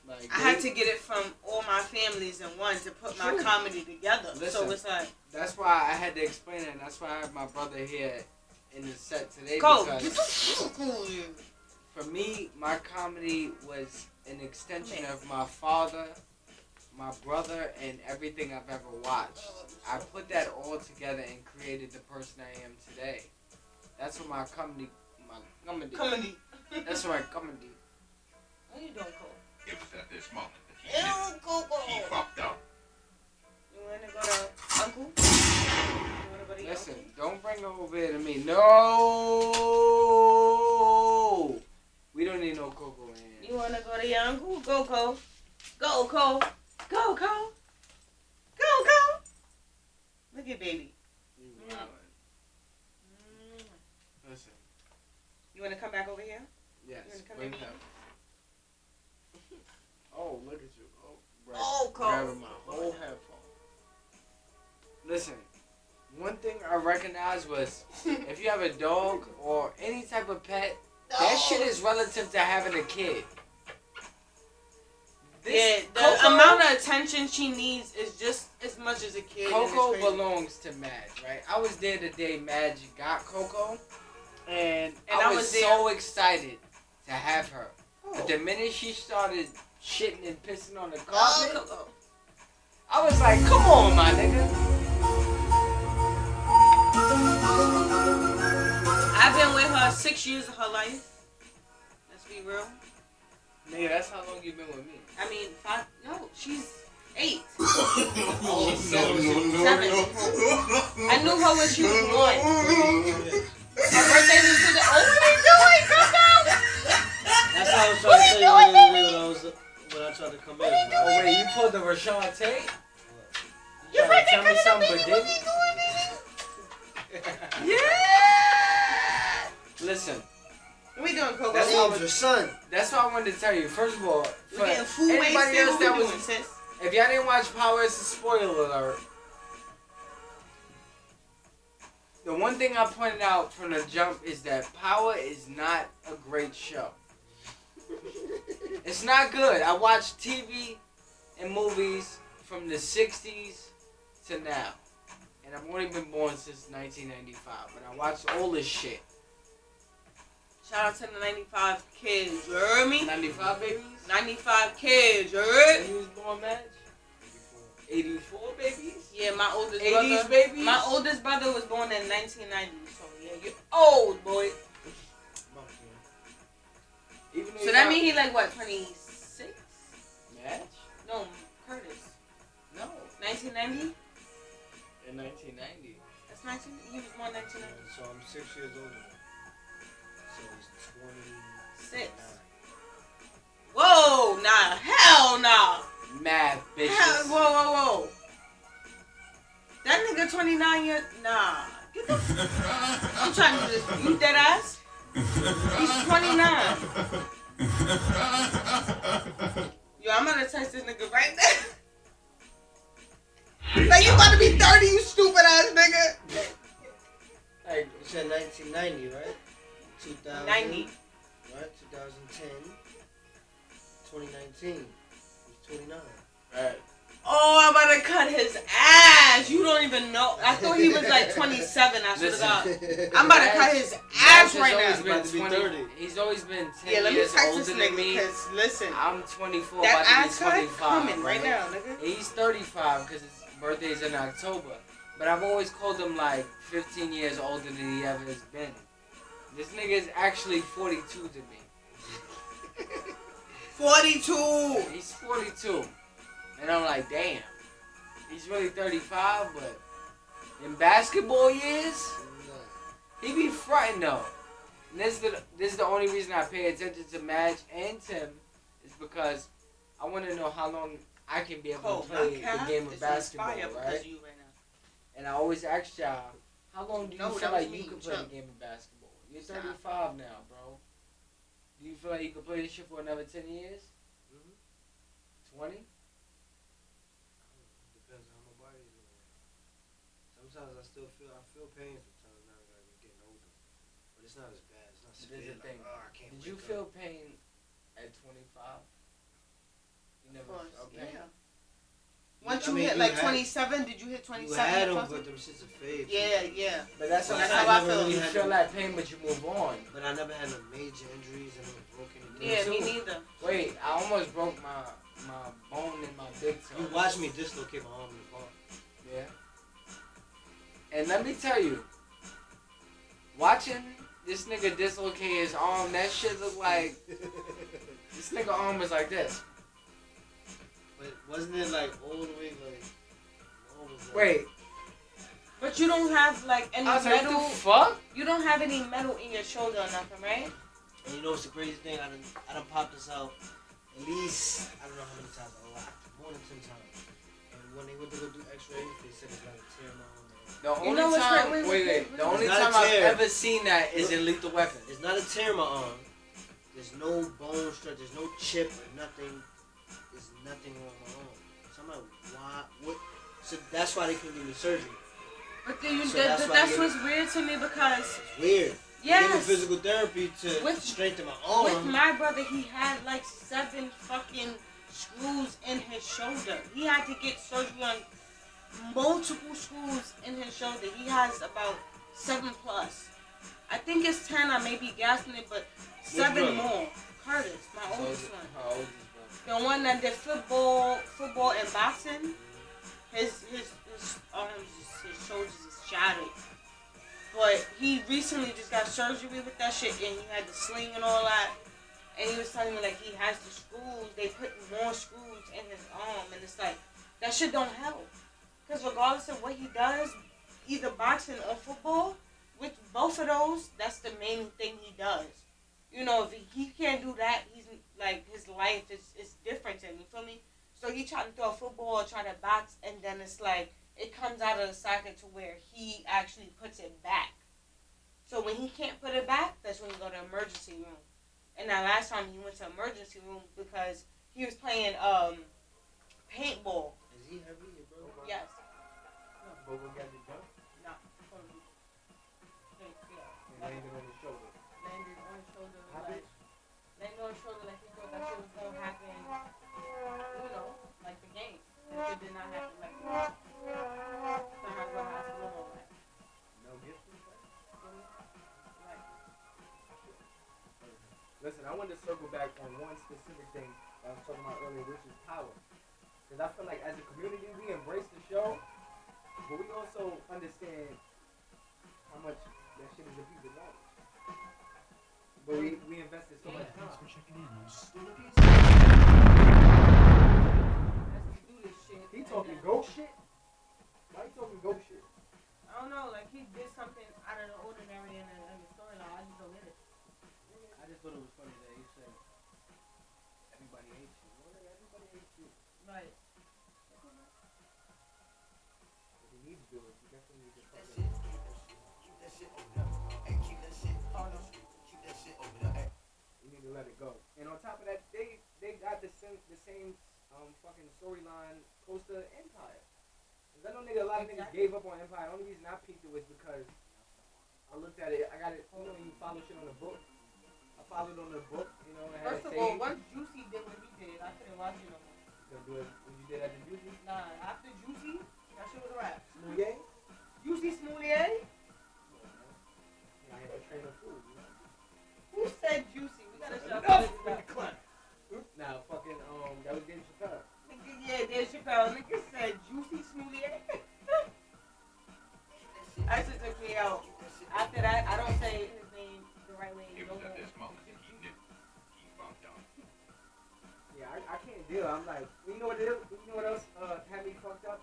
Like I had to get it from all my families in one to put my comedy together. Listen, so it's like that's why I had to explain it, and that's why I have my brother here in the set today. go. Because for me, my comedy was an extension of my father, my brother, and everything I've ever watched. I put that all together and created the person I am today. That's what my comedy. Comedy. That's my comedy. What are you doing, Cole? It was at this moment that he Ew, knew Coco. he fucked up. You want to go to Uncle? You want to go to your Listen, Uncle? don't bring her over here to me. No! We don't need no Coco in here. You want to go to your Uncle? Go, Cole. Go, Cole. Go, Cole. Go, Cole. Look at baby. You wildin'. Listen. You want to come back over here? Yes, You wanna come bring in? him. Oh, look at you. Oh, Cole. Grabbing my whole headphone. Listen, one thing I recognized was if you have a dog or any type of pet, that shit is relative to having a kid. Yeah, the Coco, amount of attention she needs is just as much as a kid. Coco and it's crazy. belongs to Madge, right? I was there the day Madge got Coco, and I I was was there. so excited to have her. Oh. But the minute she started shitting and pissing on the Oh, carpet, Coco. I was like, come on, my nigga. I've been with her 6 years of her life. Let's be real. Nigga, that's how long you been with me. I mean, 5. No, she's 8. Oh, 7. 7. I knew her when she was 1. Her birthday was to the. Oh, what are you doing, Coco? That's how I was trying to tell you when I tried to come in. Oh, wait, you pulled the Rashawn Tate? You Trying to fucking tell me couldn't something, have but been didn't? Yeah. Listen, What we doing, Coco? That's James, your son. that's what I wanted to tell you. First of all, We for getting food anybody wasted. else What we that doing, was, sis? if y'all didn't watch Power, it's a spoiler alert. The one thing I pointed out from the jump is that Power is not a great show. It's not good. I watched TV and movies from the 60s to now. And I've only been born since 1995. But I watched all this shit. Shout out to the 95 kids. You heard me? 95 babies? 95 kids. You heard? When you was born, Madge? 84 babies? Yeah, my oldest 80s brother. babies? My oldest brother was born in 1990. So yeah, you're old, boy. Even though So you that got- means he like what, 26? Madge? No, Curtis. No. 1990? In 1990. That's 19. He was born 1990. So I'm 6 years older than him. So he's 6. Whoa, nah, hell nah. Math, bitches. Hell, whoa. That nigga 29 years, nah. Get the I'm trying to do this. You dead ass? He's 29. Yo, I'm gonna text this nigga right now. Like, you about to be 30, you stupid ass nigga. Like, 2000. 90. Right, 2010. 2019. He's 29. Right. Oh, I'm about to cut his ass. You don't even know. I thought he was like 27. I swear to God. I'm about to cut his ass right always now. been About to be 20. 30. He's always been 10 Yeah, let me years text older this than nigga me. because listen, I'm 24, that about to ass be cut 25. coming right now, nigga. He's 35 because his birthday's in October. But I've always called him like 15 years older than he ever has been. This nigga is actually 42 to me. 42. He's 42. And I'm like, damn. He's really 35, but in basketball years, he be fronting though. And this is the only reason I pay attention to Madge and Tim is because I want to know how long I can be able Cole, to play my cat the game of is basketball, on fire because right? of you right now. And I always ask y'all, how long do you No, feel that was like me, you can play Chuck. the game of basketball? You're Stop. 35 now, bro. Do you feel like you can play this shit for another 10 years? 20? Depends on how my body's doing. Sometimes I feel pain sometimes now that I'm getting older. But it's not as bad. It's not There's severe. a thing. Like, oh, I can't Did you wake feel up. pain at 25? You never Of course, felt pain? yeah. Once I you mean, hit you like had- 27, did you hit 27? You had or them, something? but them shits are fade. Yeah, yeah. But that's what That's I'm how I saying. feel. You had feel them. that pain, but you move on. But I never had no major injuries. I never broke anything. Yeah, too. me neither. Wait, I almost broke my bone in my big toe. You watched me dislocate my arm in the park. Yeah. And let me tell you, watching this nigga dislocate his arm, that shit look like this nigga arm was like this. But wasn't it like all the way like? Almost like, Wait, But you don't have like any I was like, metal. what the fuck? You don't have any metal in your shoulder or nothing, right? And you know what's the crazy thing? I done popped this out at least, I don't know how many times, a lot, more than 10 times. And when they went to go do x-rays, they said it's gonna tear my arm. The You only know what's time, right- wait, the only It's not time a I've tear. ever seen that is in Lethal Weapon. It's not a tear in my arm. There's no bone structure. There's no chip or nothing. There's nothing wrong with my arm. So I'm like, why? What? So that's why they couldn't give me surgery. But then you, So that's why that's you- what's weird to me because It's weird. They gave me yes, physical therapy to With- strengthen my with arm. my brother he had like 7 fucking screws in his shoulder. He had to get surgery on multiple screws in his shoulder. He has about 7 plus. I think it's 10. I may be gassing it, but 7 brother? more. Curtis, my So, oldest one. how old is The one that did football and boxing, his arms, his shoulders is shattered. But he recently just got surgery with that shit, and he had the sling and all that. And he was telling me like he has the screws. They put more screws in his arm, and it's like that shit don't help. Cause regardless of what he does, either boxing or football, with both of those, that's the main thing he does. You know, if he can't do that, he's like his life is different to him. You feel me? So he tried to throw a football, try to box, and then it's like it comes out of the socket to where he actually puts it back. So when he can't put it back, that's when you go to emergency room. And that last time he went to emergency room because he was playing paintball. Is he heavy, your brother? Yes. But we got the jump. No. Landed on his shoulder. Landed on his shoulder How like big? landed on his shoulder like he thought that shit was gonna happen. You know, like the game. That shit did not happen like that. Somehow go to hospital and all that. No gift from that? Like, Listen, I want to circle back on one specific thing that I was talking about earlier, which is power. Because I feel like as a community, we embrace the show, but we also understand how much that shit is a piece of garbage. But we invested so much time. let's do this shit. He talking ghost shit? Why he talking ghost shit? I don't know, like he did something out of the ordinary in the storyline. I just don't get it. I just thought it was funny that he said, everybody hates you. Well, nigga, everybody hates you. Right. What you need to do is you definitely need to fucking... You need to let it go. And on top of that, they got the same fucking storyline close to Empire. Cause I know nigga, a lot of niggas gave up on Empire. The only reason I peaked it was because I looked at it. I got it. You know, you follow shit on the book. I followed on the book. You know, it had First a of all, save. once Juicy did what he did, I couldn't watch it no more. Gonna do it. What you did at the Juicy? Nah, after Juicy, that shit was a wrap. Smouye? Juicy Smoulier? Yeah, I had to train the food. You know? Who said Juicy? We gotta shut Enough up. with the clap. Nah, fucking that was Dave Chappelle. Nigga, yeah, Dave Chappelle. Nigga said Juicy Smoulier. That shit took me out. After that, I don't say his name the right way. It No was at more. this moment that he knew he fucked up. Yeah, I can't deal. I'm like, you know what it is? You know what else had me fucked up?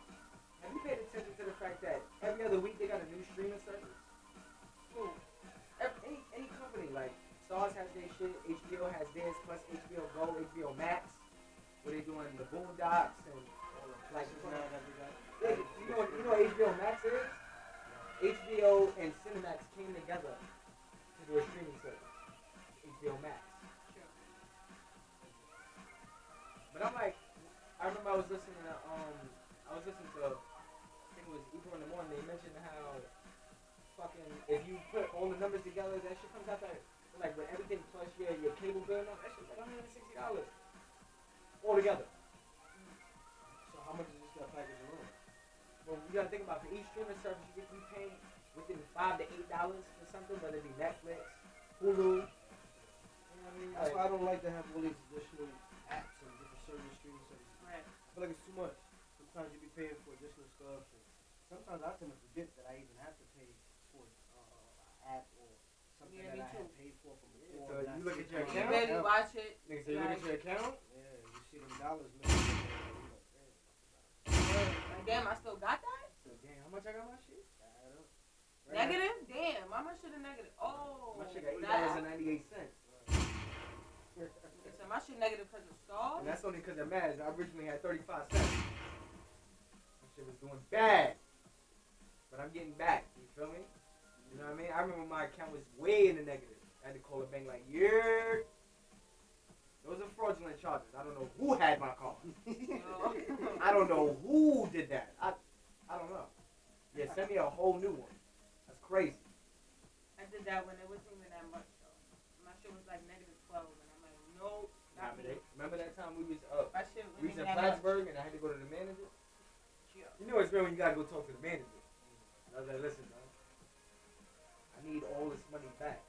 Have you paid attention to the fact that every other week they got a new streaming service? Who? Any company, like Stars has their shit, HBO has theirs, plus HBO Go, HBO Max, where they doing the Boondocks and like yeah, you know what HBO Max is? HBO and Cinemax came together to do a streaming service. HBO Max. But I'm like, I remember I was listening to I think it was Ebro in the morning. They mentioned how fucking if you put all the numbers together, that shit comes out to like with everything plus your cable bill, and all, that shit's like $160 all together. So how much is this gonna package alone? Well, you gotta think about for each streaming service you get paying within $5 to $8 for something, whether it be Netflix, Hulu. You know what I mean? That's why I don't like to have all these additional apps and different service streaming services. Right. I feel like it's too much. Sometimes you be paying for additional stuff, and sometimes I tend to forget that I even have to pay for an app or something Yeah, that me I too. had paid for from before. So and I you look see at your it on You account? my barely watch it. Nigga, so you look at your account? Yeah, you see them dollars, man. You like, Like, damn, I still got that? So damn, how much I got my shit? damn, add up. Right Negative? Damn, how much shit a negative? Oh, now, my shit got that. $8.98. So my shit negative because of Star? And that's only because of Maz. I originally had 35 cents. That shit was doing bad. But I'm getting back. You feel me? You know what I mean? I remember my account was way in the negative. I had to call the bank like, yeah. Those are fraudulent charges. I don't know who had my card. I don't know who did that. I don't know. Yeah, send me a whole new one. That's crazy. I did that when it wasn't even that much though. My shit was like negative 12 and I'm like, nope, not me. Remember that time we was My shit we was in wasn't even that much. Plattsburgh and I had to go to the manager? Yeah. You know it's real when you gotta go talk to the manager. I was like, listen, man, I need all this money back.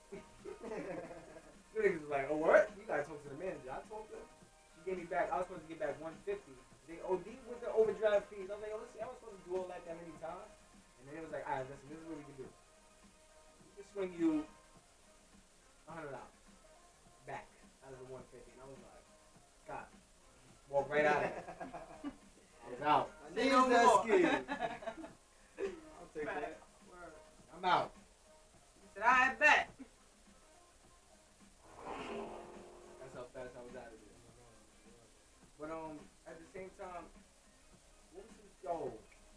The niggas was like, oh what? You gotta talk to the manager. I talked to her. She gave me back, I was supposed to get back 150. They OD with the overdraft fees. I was like, oh listen, I was supposed to do all that many times. And then it was like, alright, listen, this is what we can do. We can swing you $100 back out of the 150. And I was like, God, walk right out of it. I was out. I Say need no that more. skin. I'll take Right. that. Word. I'm out. He said, I bet. That's how fast I was out of there. But at the same time, what was this? Yo,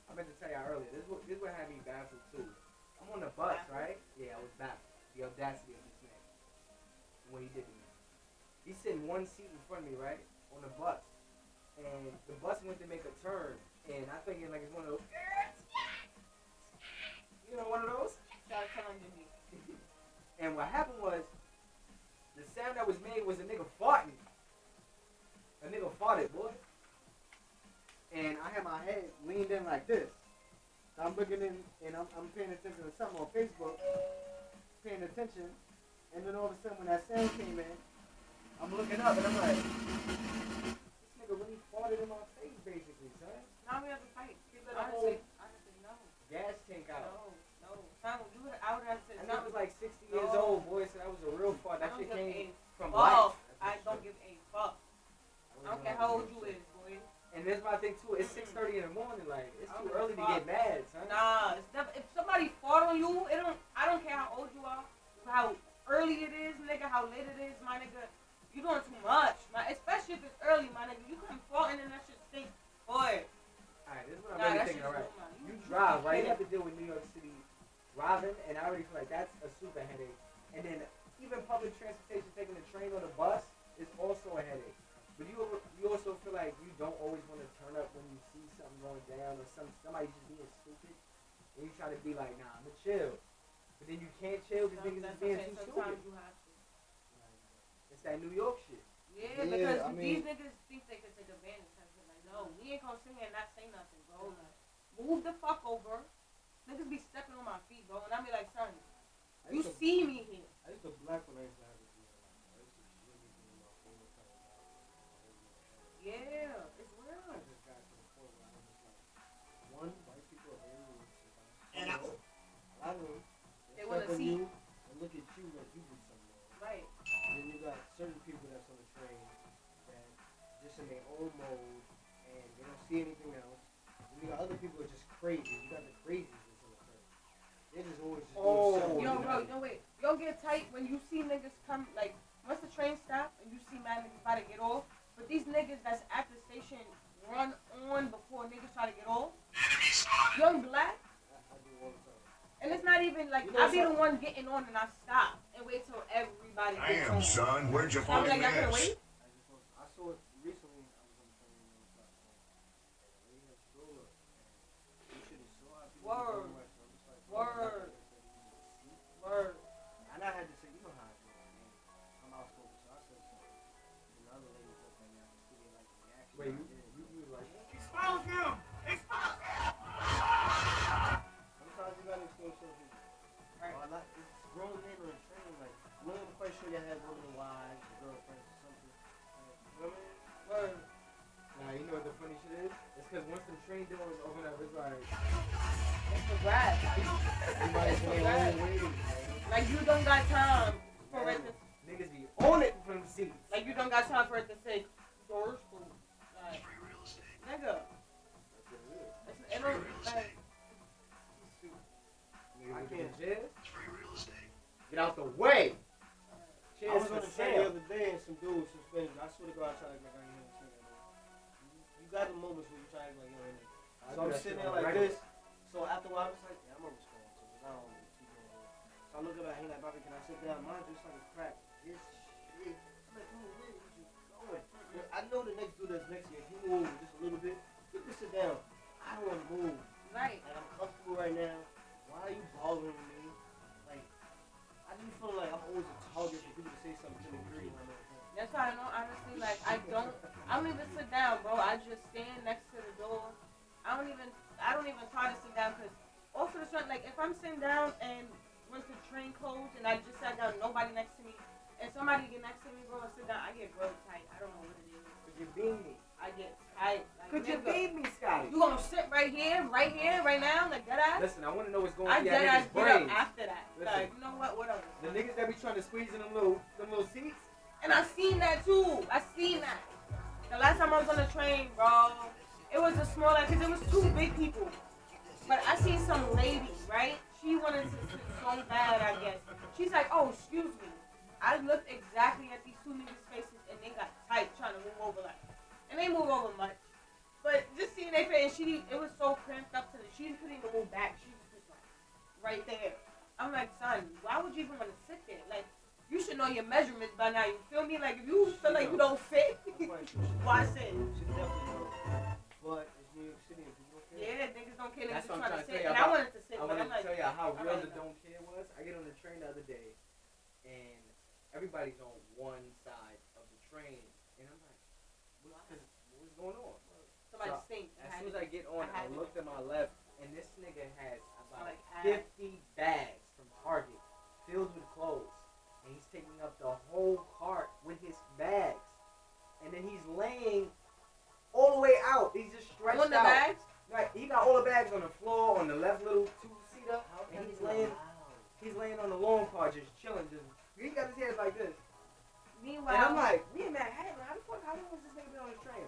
I meant to tell y'all earlier. This what had me baffled too. I'm on the bus, right? Yeah, I was baffled. The audacity of this man. What he did to me. He's sitting one seat in front of me, right? On the bus. And the bus went to make a turn. And I think like it's one of those. You know, one of those? Started telling me. And what happened was, the sound that was made was a nigga farting. A nigga farted, boy. And I had my head leaned in like this. So I'm looking in and I'm paying attention to something on Facebook, paying attention, and then all of a sudden when that sound came in, I'm looking up and I'm like, This nigga really farted in my face, basically, son. Now we have to fight. Honestly, Honestly, no. gas tank out. No. Son, I would have said And that was something. like 60 years No. old, boy, so that was a real fart. That I don't shit give came a from fuck. life. I don't give a fuck. I don't care how old you is, boy. And that's my thing too. It's 6:30 in the morning. Like it's I too don't give early a to fuck. get mad, son. Nah, it's if somebody fought on you, I don't care how old you are, how early it is, nigga, how late it is, my nigga. You doing too much, especially if it's early, my nigga. You come farting and that shit stinks, boy. Alright, this is what I'm Nah, really that thinking. shit's Alright, normal. you drive, right? You have to deal with New York City driving, and I already feel like that's a super headache. And then even public transportation, taking the train or the bus, is also a headache. But you also feel like you don't always want to turn up when you see something going down or somebody just being stupid, and you try to be like, nah, I'ma chill. But then you can't chill because niggas is being too Sometimes stupid. you have to. It's that New York shit. Yeah, Yeah, because I mean- these niggas think they can take advantage of it. Like, no, we ain't gonna sit here and not say nothing, bro. Like, move the fuck over. Niggas be stepping on my feet, bro, and I be like, son, I you used to- see me here. I used to black when I used to have this in my life. I used to really be in my phone with time. Yeah, it's real. I just got to the point where I was just like, one, white people are very rude. And I- A lot of them. They wanna step on see. you and look at you like you did something wrong. Right. And then you got certain people that's on the train that just in their own mode and they don't see anything else. And you got other people that are just crazy. You got the crazies that's on the train. They just always just doing something. Yo, bro, no wait. You don't get tight when you see niggas come, like, once the train stop and you see mad niggas about to get off, but these niggas that's at the station run on before niggas try to get off. Young black, I do all the time. and it's not even like, You know I be the something? one getting on and I stop and wait till everybody gets Damn, on. son, where'd you So I'm find like, y'all can this? wait? I saw it recently. I was on the train on the platform, and the lady had a stroller, and you should have saw how people Word. were going. So I'm just like, Word. see? Word. And I had to say, you know how I do it, man. I'm outspoken, so I said something. And the other lady was like, yeah, I see they like the reaction. Wait, I did. you like Expose him! Expose him! Sometimes you gotta expose some people. Right. Or like, it's grown men on the train, like, you ain't quite sure you have women and wives, or girlfriends, or something. Like, you know what I mean? Word. Nah, you know what the funny shit is? It's because once the train doors open up, it's like It's the grab. everybody's going their own ways, man. Like, you don't got time for it to, Niggas be on it from the seats. like, you don't got time for it to say, doors closed. Like, nigga. That's what it is. It don't, like, Niggas I be can't. in jail. Get out the way. I Cheers was for on the train sale. the other day and some dude, some Spanish. I swear to God, I try to act like I ain't hear him say that. You got the moments where you try to act like you don't hear me. I So do I'm that sitting shit there on like regular. this. So after a while, I was like, yeah, I'm gonna respond to it. I don't want to keep going. So I look at him like, Bobby, can I sit down? Mine just like a crack. This shit. I'm like, oh, where is you going? But I know the next dude that's next to you. If you move just a little bit, you can sit down. I don't want to move. right. Like, I'm comfortable right now. Why are you bothering me? Like, I just feel like I'm always a target for people to say something to me. When I'm at home. That's how I know, honestly, like, I don't even sit down, bro. I just stand next to the door. I don't even try to sit down, because also the strength, like, if I'm sitting down and once the train closed and I just sat down, nobody next to me, and somebody get next to me, bro, and sit down, I get real tight. I don't know what it is. Could you beam me? I get tight. Like, Could you nigga, beam me, Scotty? You gonna sit right here, right now, like that ass? Listen, I want to know what's going I on in dead your ass niggas' get brains. up after that. Listen. Like, you know what? Whatever. The niggas that be trying to squeeze in them little seats. And I seen that too. I seen that. The last time I was on the train, bro, it was a small, like, cause it was two big people. But I seen some lady, right? She wanted to sit so bad, I guess. She's like, oh, excuse me. I looked exactly at these two niggas' faces and they got tight trying to move over, like, and they move over much. But just seeing their face, it was so cramped up to the, she couldn't even move back. She was just like, right there. I'm like, son, why would you even want to sit there? Like, you should know your measurements by now. You feel me? Like, if you feel like you don't fit, why sit? She definitely knows. But it's New York City and people don't care. Yeah, niggas don't care. Niggas That's just what I'm trying to trying to sit. tell you And I about. wanted to sit, I but wanted I'm to like, tell you how I real don't the know. don't care was. I get on the train the other day, and everybody's on one side of the train, and I'm like, what's going on? Somebody So, stink. As soon as I get on, I had to look to my left, and this nigga has about Like, 50 bags from Target filled with clothes, and he's taking up the whole cart with his bags, and then he's laying all the way out. He's just stretched on the out. bags? Like, he got all the bags on the floor on the left little two-seater, How and can he's you laying. allow? He's laying on the long car, just chilling. Just he got his head like this. Meanwhile, And I'm like, me and Matt, hey, how long has this nigga been on the train?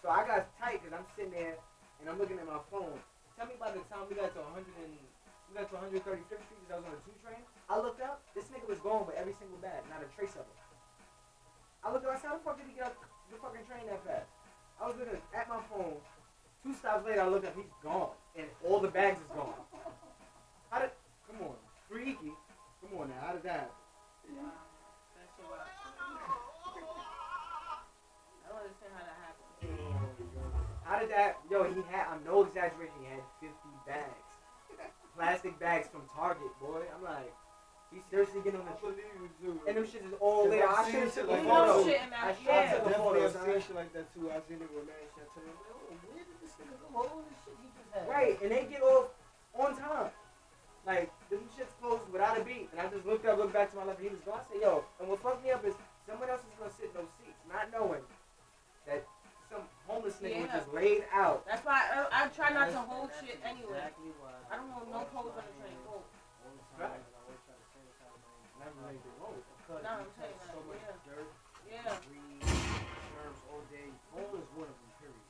So I got tight because I'm sitting there and I'm looking at my phone. Tell me by the time we got to 135th Street because I was on a 2 train. I looked up, this nigga was gone with every single bag, not a trace of it. I looked up, I said, how the fuck did he get up the fucking train that fast? I was looking at my phone. 2 stops later, I look up, he's gone. And all the bags is gone. Come on, freaky. Come on now, how did that happen? wow, that's so wild. I don't understand how that happened. How did that? Yo, he had. I'm no exaggeration. He had 50 bags. plastic bags from Target, boy. I'm like, he's seriously getting on the trip. believe you too. And them shits is all lit. I should have shit took a like photo. that. Shit in that- I should yeah. have took a photo. Definitely, I've son. seen shit like that too. I seen it with man shit. I tell you, oh, where did this nigga go? All this shit he just had. Right, and they get off on time. Like, them shit's closed without a beat. And I just looked back to my left, and he was gone. I said, yo, and what fucked me up is someone else is gonna sit in those seats, not knowing that some homeless nigga was Yeah. just laid out. That's why I try not to hold shit anyway. Exactly why. I don't hold no clothes on the train. Hold. All the time, and I always try to sanitize my own. Never really been wrong. Because No, I'm you saying touch that, so much yeah. dirt, Yeah. weed, germs all day. Phone is one of them, period.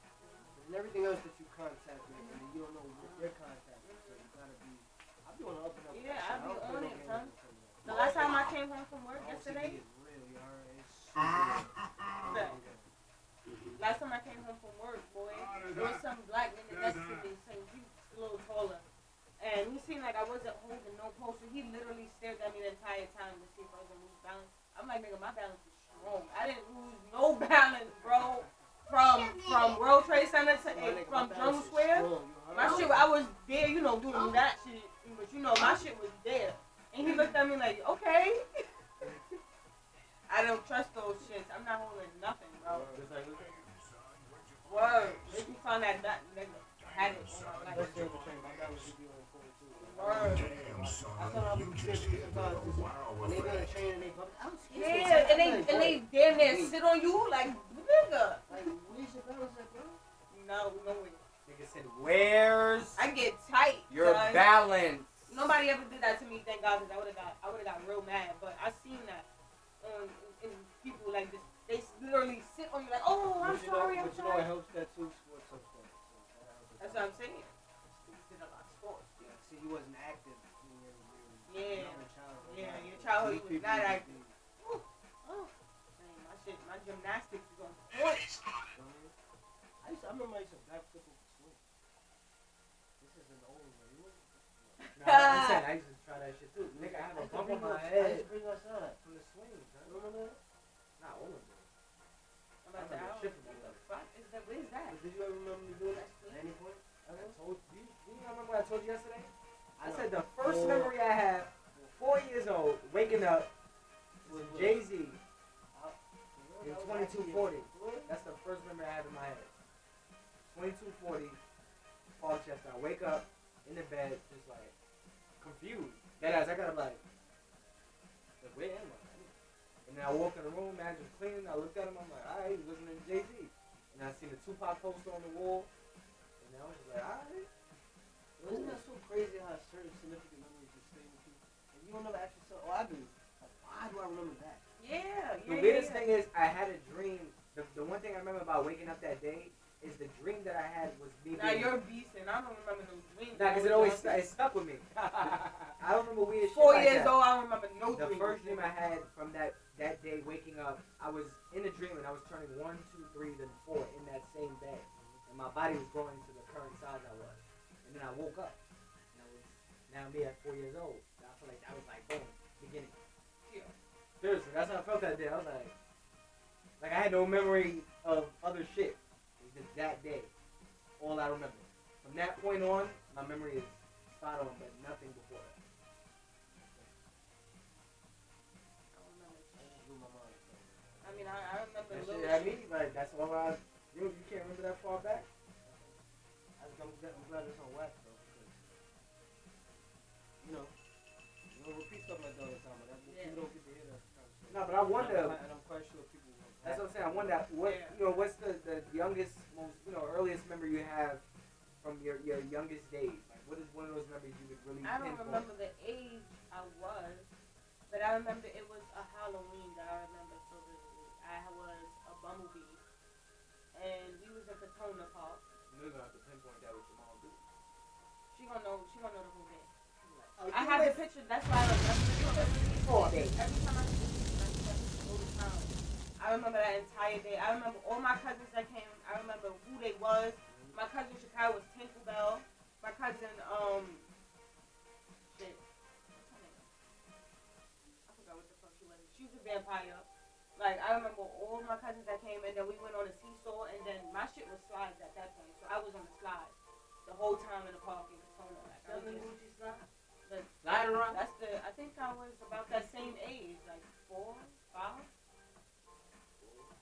And everything else that you contact with, and you don't know what they're contacting, so you gotta be. I'll be on the up and up. with Yeah, that I'll shit. be I don't play on no it, games son. with something. The last time I came home from work My yesterday, OCD is real, you heard? It's super real. last time I came home from work, boy, there was some black nigga next to me, saying he was a little taller. And he seemed like I wasn't holding no pose, so he literally stared at me the entire time to see if I was gonna lose balance. I'm like, nigga, my balance is strong. I didn't lose no balance, bro. From World Trade Center to from Drum Square. My shit, I was there, you know, doing that shit. But you know, my shit was there. And he looked at me like, okay. I don't trust those shits. I'm not holding nothing, bro. Word. Make me find that nigga had it on my life. Word. Yeah, and they damn near sit on you like nigga. Like, where's your balance at, bro? No way. Nigga said, where's I get tight. your son. balance? Nobody ever did that to me, thank God, because I would have got real mad. But I seen that in people like this. They literally sit on you like, oh, I'm sorry, I'm But you know sorry. it helps that too, sports helps that. That's what I'm saying. We did a lot of sports. Yeah, see, you wasn't active when you were Yeah. young in childhood. Yeah, your childhood These was people not just active. be- Oh, man, my gymnastics is on point. I remember I used to backflip over swing. This is an old one. You Nah, I'm saying I used to try that shit too. Nigga, I have a bump on my I used head to bring outside. from the swing, son. Remember that? Not all of it. I'm about to I remember out. tripping What on the that. fuck is that? What is that? But did you ever remember me doing that at any point? I told you. You remember what I told you yesterday? I know. said the first Oh. memory I have, 4 years old, waking up, was Jay Z in 2240. That's the first memory I have in my head. 2240, Parkchester. I wake up in the bed, just like confused. That ass, I got up like, where am I? And then I walk in the room, man, just cleaning. I looked at him, I'm like, alright, he's listening to Jay Z. And I seen the Tupac poster on the wall, and I was just like, alright. Isn't that so crazy how certain significant memories just stay with you? And you don't never ask yourself, oh, I do. Like, why do I remember that? Yeah, The weirdest thing is, I had a dream. The one thing I remember about waking up that day is the dream that I had was me. Now you're beasting. I don't remember no dreams. Nah, because it always it stuck with me. I don't remember weird shit 4 like years that. old, I don't remember no The dreams. first dream I had from that day waking up, I was in a dream and I was turning 1, 2, 3, then 4 in that same bed. And my body was growing to the current size I was. And then I woke up. And I was now me at 4 years old. And I feel like that was like, boom, beginning. Yeah. Seriously, that's how I felt that day. I was like I had no memory of other shit. It was just that day. All I remember. From that point on, my memory is spot on, but nothing before that. I mean, I remember That little shit had shit. me, like, that's all you can't remember that far back? I'm glad it's on wax, though. Because, you know repeat stuff like that all the time, but people don't get to hear that kind of stuff. No, but I wonder. And I'm quite sure people will. That's what I'm saying. I wonder what's the youngest, most earliest memory you have from your youngest days? Like, what is one of those memories you would really I don't pinpoint? remember the age I was, but I remember it was a Halloween that I remember so vividly. I was a bumblebee, and we was at the Tona Park. You're gonna have to pinpoint that with your mom, dude. She gonna know the whole thing. Oh, I have the picture. That's why I remember. Okay. Every time I see it, all the time. I remember that entire day. I remember all my cousins that came. I remember who they was. My cousin Chicago was Tinkerbell. My cousin shit. What's her name? I forgot what the fuck she was. She was a vampire. Like I remember all my cousins that came, and then we went on a seesaw, and then my shit was slides at that point, so I was on the slide. the whole time in the park in Katona. Like I was Selling just, Gucci slide? like, Sliding around? that's the. I think I was about that same age, like 4, 5.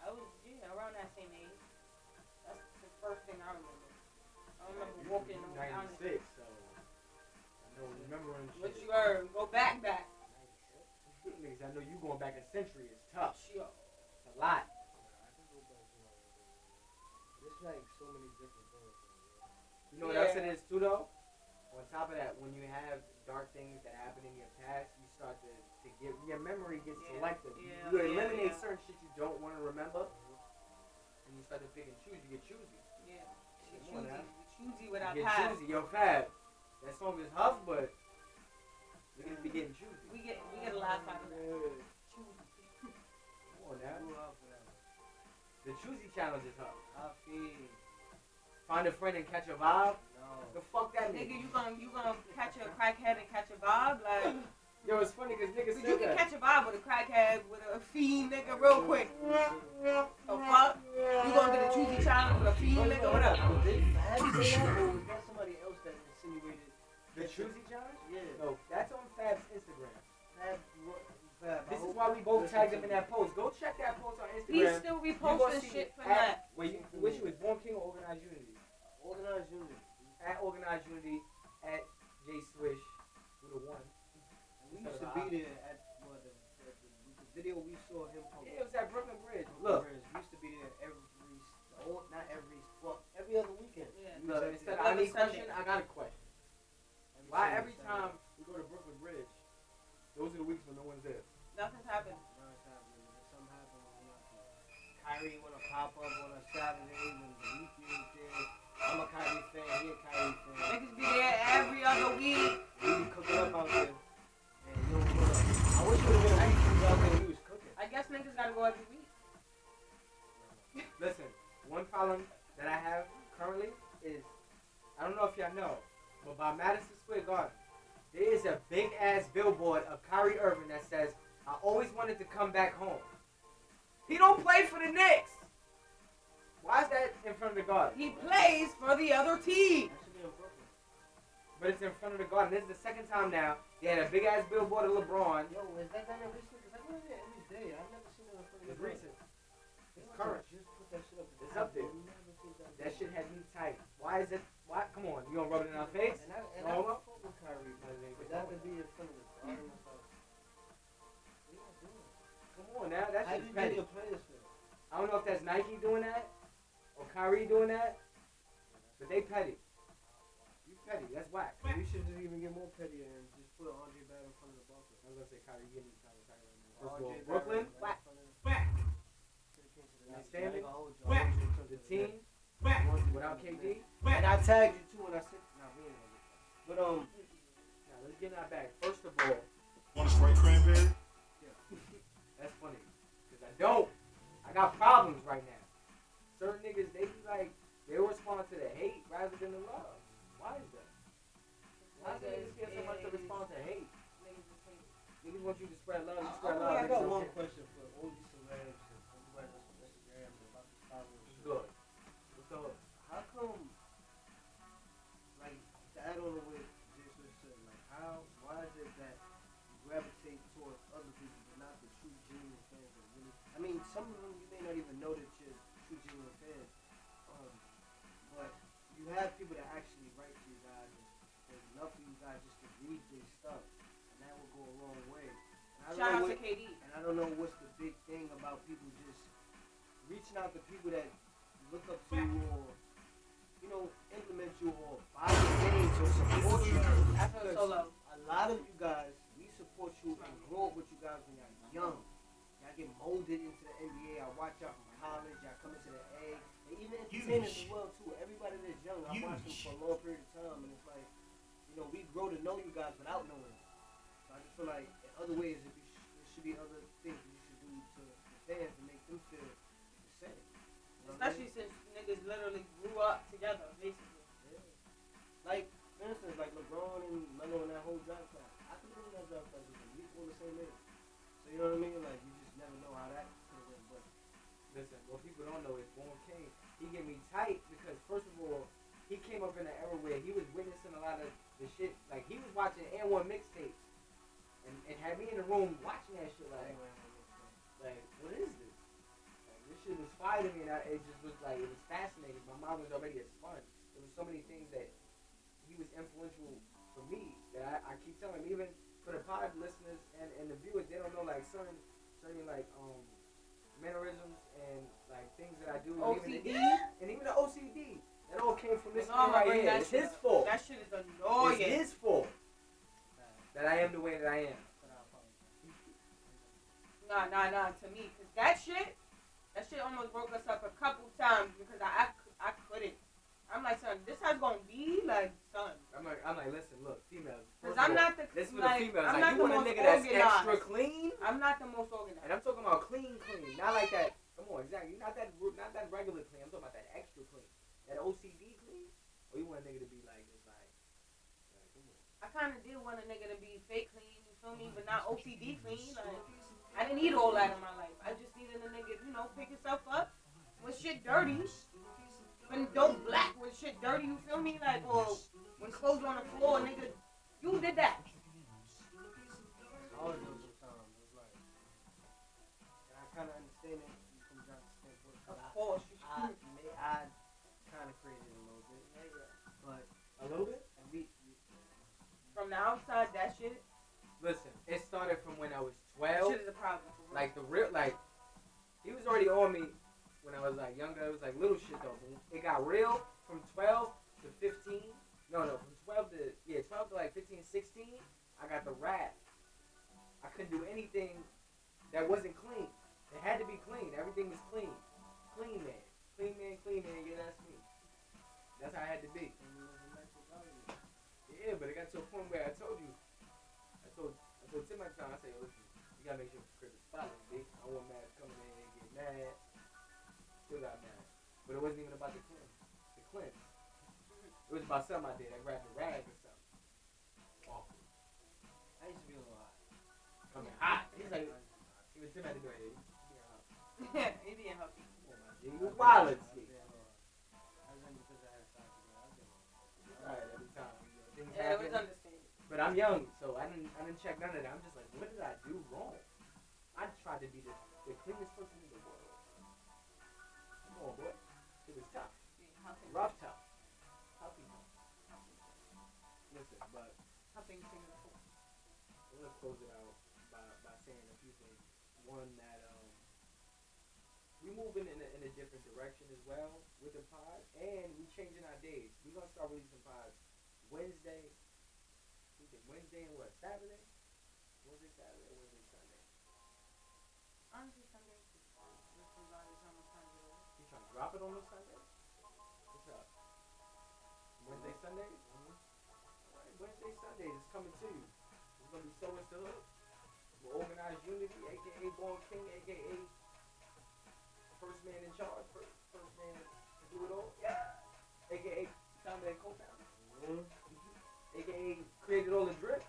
I was around that same age. That's the first thing I remember. I remember walking around. 96, so I know remembering What shit. you heard? Go back. 96. Niggas, I know you going back a century is tough. Sure. It's a lot. I can go back to my It's like so many different things. You know what else it is too though? On top of that, when you have dark things that happen in your past, you start to get your memory gets Yeah. selective. Yeah, You eliminate yeah. certain shit you don't want to remember, and you start to pick and choose. You get choosy. Yeah. Come on now. Choosy without You get past. choosy. Yo, Fab, that song is huff, but niggas be getting choosy. We get a laugh out of that. Choosy. Come on now. Grew up for that. The choosy challenge is huff. I feel. Find a friend and catch a vibe. The No. fuck that Nigga, nigga. you gonna catch a crackhead and catch a vibe? Like, Yo, it's funny because niggas but said you can that. catch a vibe with a crackhead, with a fiend nigga real quick. The fuck? You gonna get a choosy challenge with a fiend nigga? What up? Did Fab say that, or was that somebody else that insinuated? The choosy challenge? Yeah. No, that's on Fab's Instagram. Fab. This is why we both tagged him in that post. Go check that post on Instagram. He's still You gonna reposting see shit for at- that. Wait, you wish you was Born King or Organized Unity? Organized unity. At Organized Unity, at J Swish with a 1. We used to be there at the video we saw him post. Yeah, it was at Brooklyn Bridge. Look, we used to be there every other weekend. Yeah. We look, was instead at of Every any question, Sunday. I got a question. Why every time we go to Brooklyn Bridge, those are the weeks when no one's there? Nothing's happened. Something happened when we're not there. Kyrie wanna pop up on a Saturday when the weekend there. I'm a Kyrie fan, he a Kyrie fan. Niggas be there every other week. We be cooking up out there. And you know what? I wish it would have been a week he was out there and he was cooking. I guess niggas gotta go every week. Listen, one problem that I have currently is, I don't know if y'all know, but by Madison Square Garden, there is a big ass billboard of Kyrie Irving that says, "I always wanted to come back home." He don't play for the Knicks. Why is that in front of the Garden? He plays for the other team. That should be in Brooklyn. But it's in front of the Garden. This is the second time now. They had a big ass billboard of LeBron. Yo, is that done recently? Because I go there every day. I've never seen it in front of It's the recent. It's current. Just put that shit up. It's up there. That shit had me tight. Why is it? Why? Come on, you gonna rub it in our face? And I No. fuck with Kyrie, but that would be in front of the Garden. It's like, what are y'all doing? Come on now, that How shit's you get petty. your players for? I don't know if that's Nike doing that or Kyrie doing that, but they petty. You petty. That's whack. We should just even get more petty and just put Andre Barrett in front of the bucket. I was gonna say Kyrie, give me Kyrie right now. First of all, RJ Brooklyn, Barrett right in front of the- Back. Outstanding. Back. the team Back. without KD. And I tagged you too when I said, nah, we ain't gonna get that. But Now let's get in our bag. First of all, Want a Sprite cranberry? that's funny because I don't. I got problems right now. Certain niggas, they be like, they'll respond to the hate rather than the love. Why is that? Why do niggas care so much to respond to hate? Niggas want you to spread love. You spread love. I niggas got don't one care. question for all these celebs and everybody that's on Instagram and about to follow and shit. Good. What's up? How come, like, to add on to what Jason said, like, why is it that you gravitate towards other people but not the true genuine fans that really, I mean, some of them you may not even know that you're true genuine fans, but you have people that actually write to you guys and there's enough of you guys just to read their stuff, and that will go a long way. And I don't Shout know out what- to KD. and I don't know what's the big thing about people just reaching out to people that look up to you or, you know, implement you or buy your games or support you. Because Solo. a lot of you guys, we support you and grow up with you guys when y'all young. Y'all get molded into the NBA. I watch y'all from college. Y'all come into the A. And even entertainers as well too. Everybody that's young, I watch them for a long period of time, and it's like, you know, we grow to know you guys without knowing you. So I just feel like in other ways, there should be other things that you should do to the fans to make them feel the same. You know what I mean? Especially since niggas literally grew up together, basically. Yeah. Like, for instance, like LeBron and Melo and that whole draft class. I could have been in that draft class with them. We all the same age. So you know what I mean? Like, you just never know how that could have went. But Listen, what people don't know is Born King, he get me tight because first of all, he came up in an era where he was witnessing a lot of the shit. Like he was watching N1 mixtapes, and had me in the room watching that shit. Like what is this? Like, this shit was fire to me, and it just was like it was fascinating. My mind was already a sponge. There was so many things that he was influential for me that I keep telling him, even for the pod listeners and the viewers, they don't know like certain like mannerisms and like things that I do. OCD? And even the OCD. That all came from this No, I'm man gonna right bring here. that It's shit his up. fault. That shit is annoying. It's his fault that I am the way that I am. Nah, to me, cause that shit almost broke us up a couple times because I couldn't. I'm like, son, this has gonna be like, son. I'm like, listen, look, females. Cause I'm not the This for like, the females. I'm Like, not you the want a most nigga that's organized. extra clean? I'm not the most organized. And I'm talking about clean, not like that. Come on, exactly. Not that regular clean. I'm talking about that extra clean, that OCD clean. Or you want a nigga to be like this, like come on. I kind of did want a nigga to be fake clean, you feel me, but not OCD clean. Like, I didn't need all that in my life. I just needed a nigga, pick yourself up when shit dirty. When dope black when shit dirty, you feel me? Like, or when clothes on the floor, nigga, you did that. All of those sometimes. It's like, and I kind of understand it from John's standpoint. Of course. I kind of created a little bit, but A little bit. and From the outside, that shit, Listen, it started from when I was that 12. shit is a problem. For real. Like the real, like he was already on me when I was like younger. It was like little shit though. It got real from 12 to 15. No, from 12 to like 15, 16. I got the rap. I couldn't do anything that wasn't clean. It had to be clean. Everything was clean. Clean man. Yeah, that's me. That's how I had to be. Yeah, but it got to a point where I told Tim at the time, I said, listen, you gotta make sure the crib is spotless, B. I don't want Matt coming in and get mad. Still got mad. But it wasn't even about the cleanse. It was about something I did. I grabbed a rag or something. Awkward. I used to be a little hot. Coming hot. He's like, even Tim had to do it. He being healthy. Come on, my G. You was wild at me. I was in because I had soccer. I was Alright, every time. Things Yeah, it was happen. understandable. But I'm young, so I didn't check none of that. I'm just like, what did I do wrong? I tried to be the cleanest person in the world. Come on, boy. It was tough. Rough tough. Toughy tough. Listen, but I'm gonna close it out by saying a few things. One, that we moving in a different direction as well with the pod, and we changing our days. We're gonna start releasing pods Wednesday and what? Saturday? Wednesday, Saturday, or Wednesday, Sunday? Honestly, Sunday. Everybody's almost trying to get away. You trying to drop it on those Sundays? What's up? Wednesday, Sundays? Alright, Wednesday, Sundays is coming to you. It's gonna be So It's the Hood. We're Organized Unity, aka Born King, aka First Man in Charge, first man to do it all. Yeah. Aka founder and co-founder. AKA created all the drip.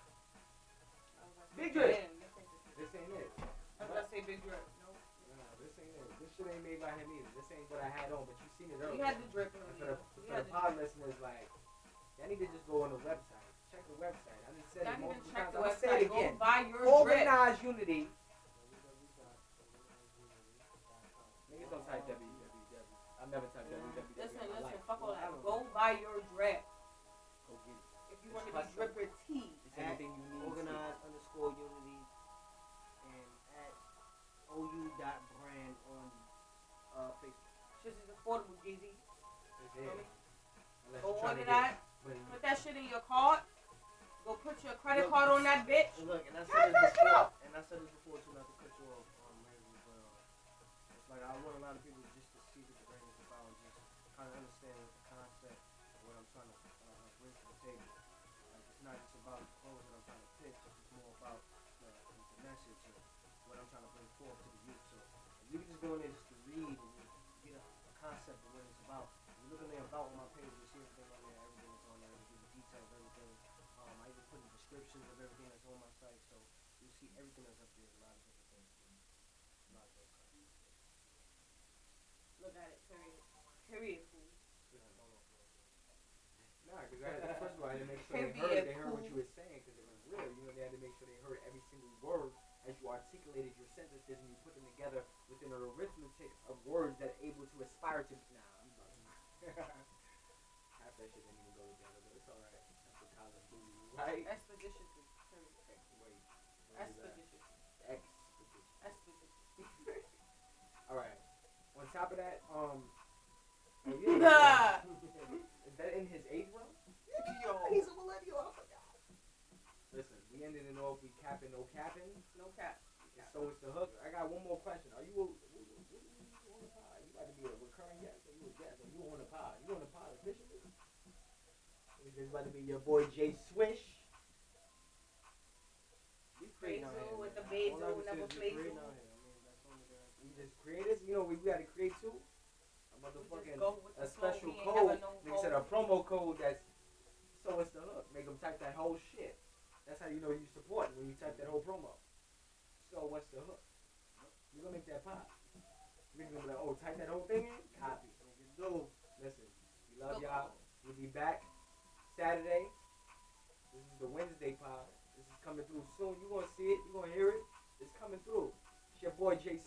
Big drip. Man, This ain't it. I was about to say big drip. No. Nah, this ain't it. This shit ain't made by him either. This ain't what I had on, but you seen it earlier. You had the drip on And you. for the pod listeners, like, y'all need to just go on the website. Check the website. I done said it Y'all need to multiple check times. the I'm gonna say website. it Go again. buy your drip. Organized Unity. Niggas don't type www. I've never typed www. Listen, fuck all that. Go buy your drip. Go get it. If you want to be dripper T. It's anything you need. Organized_unity and at ou.brand on Facebook. Shit is affordable, Jeezy. It's Feel it. me? Unless Go you're trying order to get- that. but Put that shit in your cart. Go put your credit card on that bitch. And look, and I Cash said that this shit before, out. too, not to cut you off, Larry, but it's like I want a lot of people just to see what the brand is about and just kind of understand what the concept of what I'm trying to bring to the table. Like, it's not just about the clothes that I'm trying to pitch, it's more about the message and what I'm trying to bring forth to the youth. So if you can just go in there just to read and just get a concept of what it's about. If you look in there about on my page, you see everything on there, everything that's on there, you give the details of everything. I even put the descriptions of everything that's on my site, so you'll see everything that's up there. A lot of different things. A lot of dope content. Look at it, period. Period, fool. Nah, because first of all, I had to make sure Can't they be heard, a they heard what cool- you were saying because it was real. You know, they had to make sure they heard every single word as you articulated your sentences and you put them together within an arithmetic of words that are able to aspire to. Nah, I'm bugging. Half that shit didn't even go together, but it's alright. That's what college do, right? Expeditiously. Wait, what is that? Expeditious. Expedition. Expeditious. All right. On top of that, oh yeah. Nah. Is that in his age realm? Yo, he's a millennial. I forgot. Listen, we ended it off. We capping, no capping. No cap. So it's the hook. I got one more question. Are you on the pod? You about to be a recurring guest, or you a guest, or you on the pod? You on the pod officially? Or this about to be your boy Jay Swish? We creating out here, Basil with the man. basil, All I can say never is we basil. creating out here. I mean, that's all we got. We just creators. You know, we got to create too. A We motherfucking just go with a the flow. special We ain't code. never known Nigga said a promo code that's so it's the hook. Make them type that whole shit. That's how you know you support when you type that whole promo. So what's the hook? We're gonna make that pop. We're gonna be like, oh, type that whole thing in, copy. No. Listen, we love y'all. We'll be back Saturday. This is the Wednesday pod. This is coming through soon. You gonna see it. You gonna hear it. It's coming through. It's your boy Jay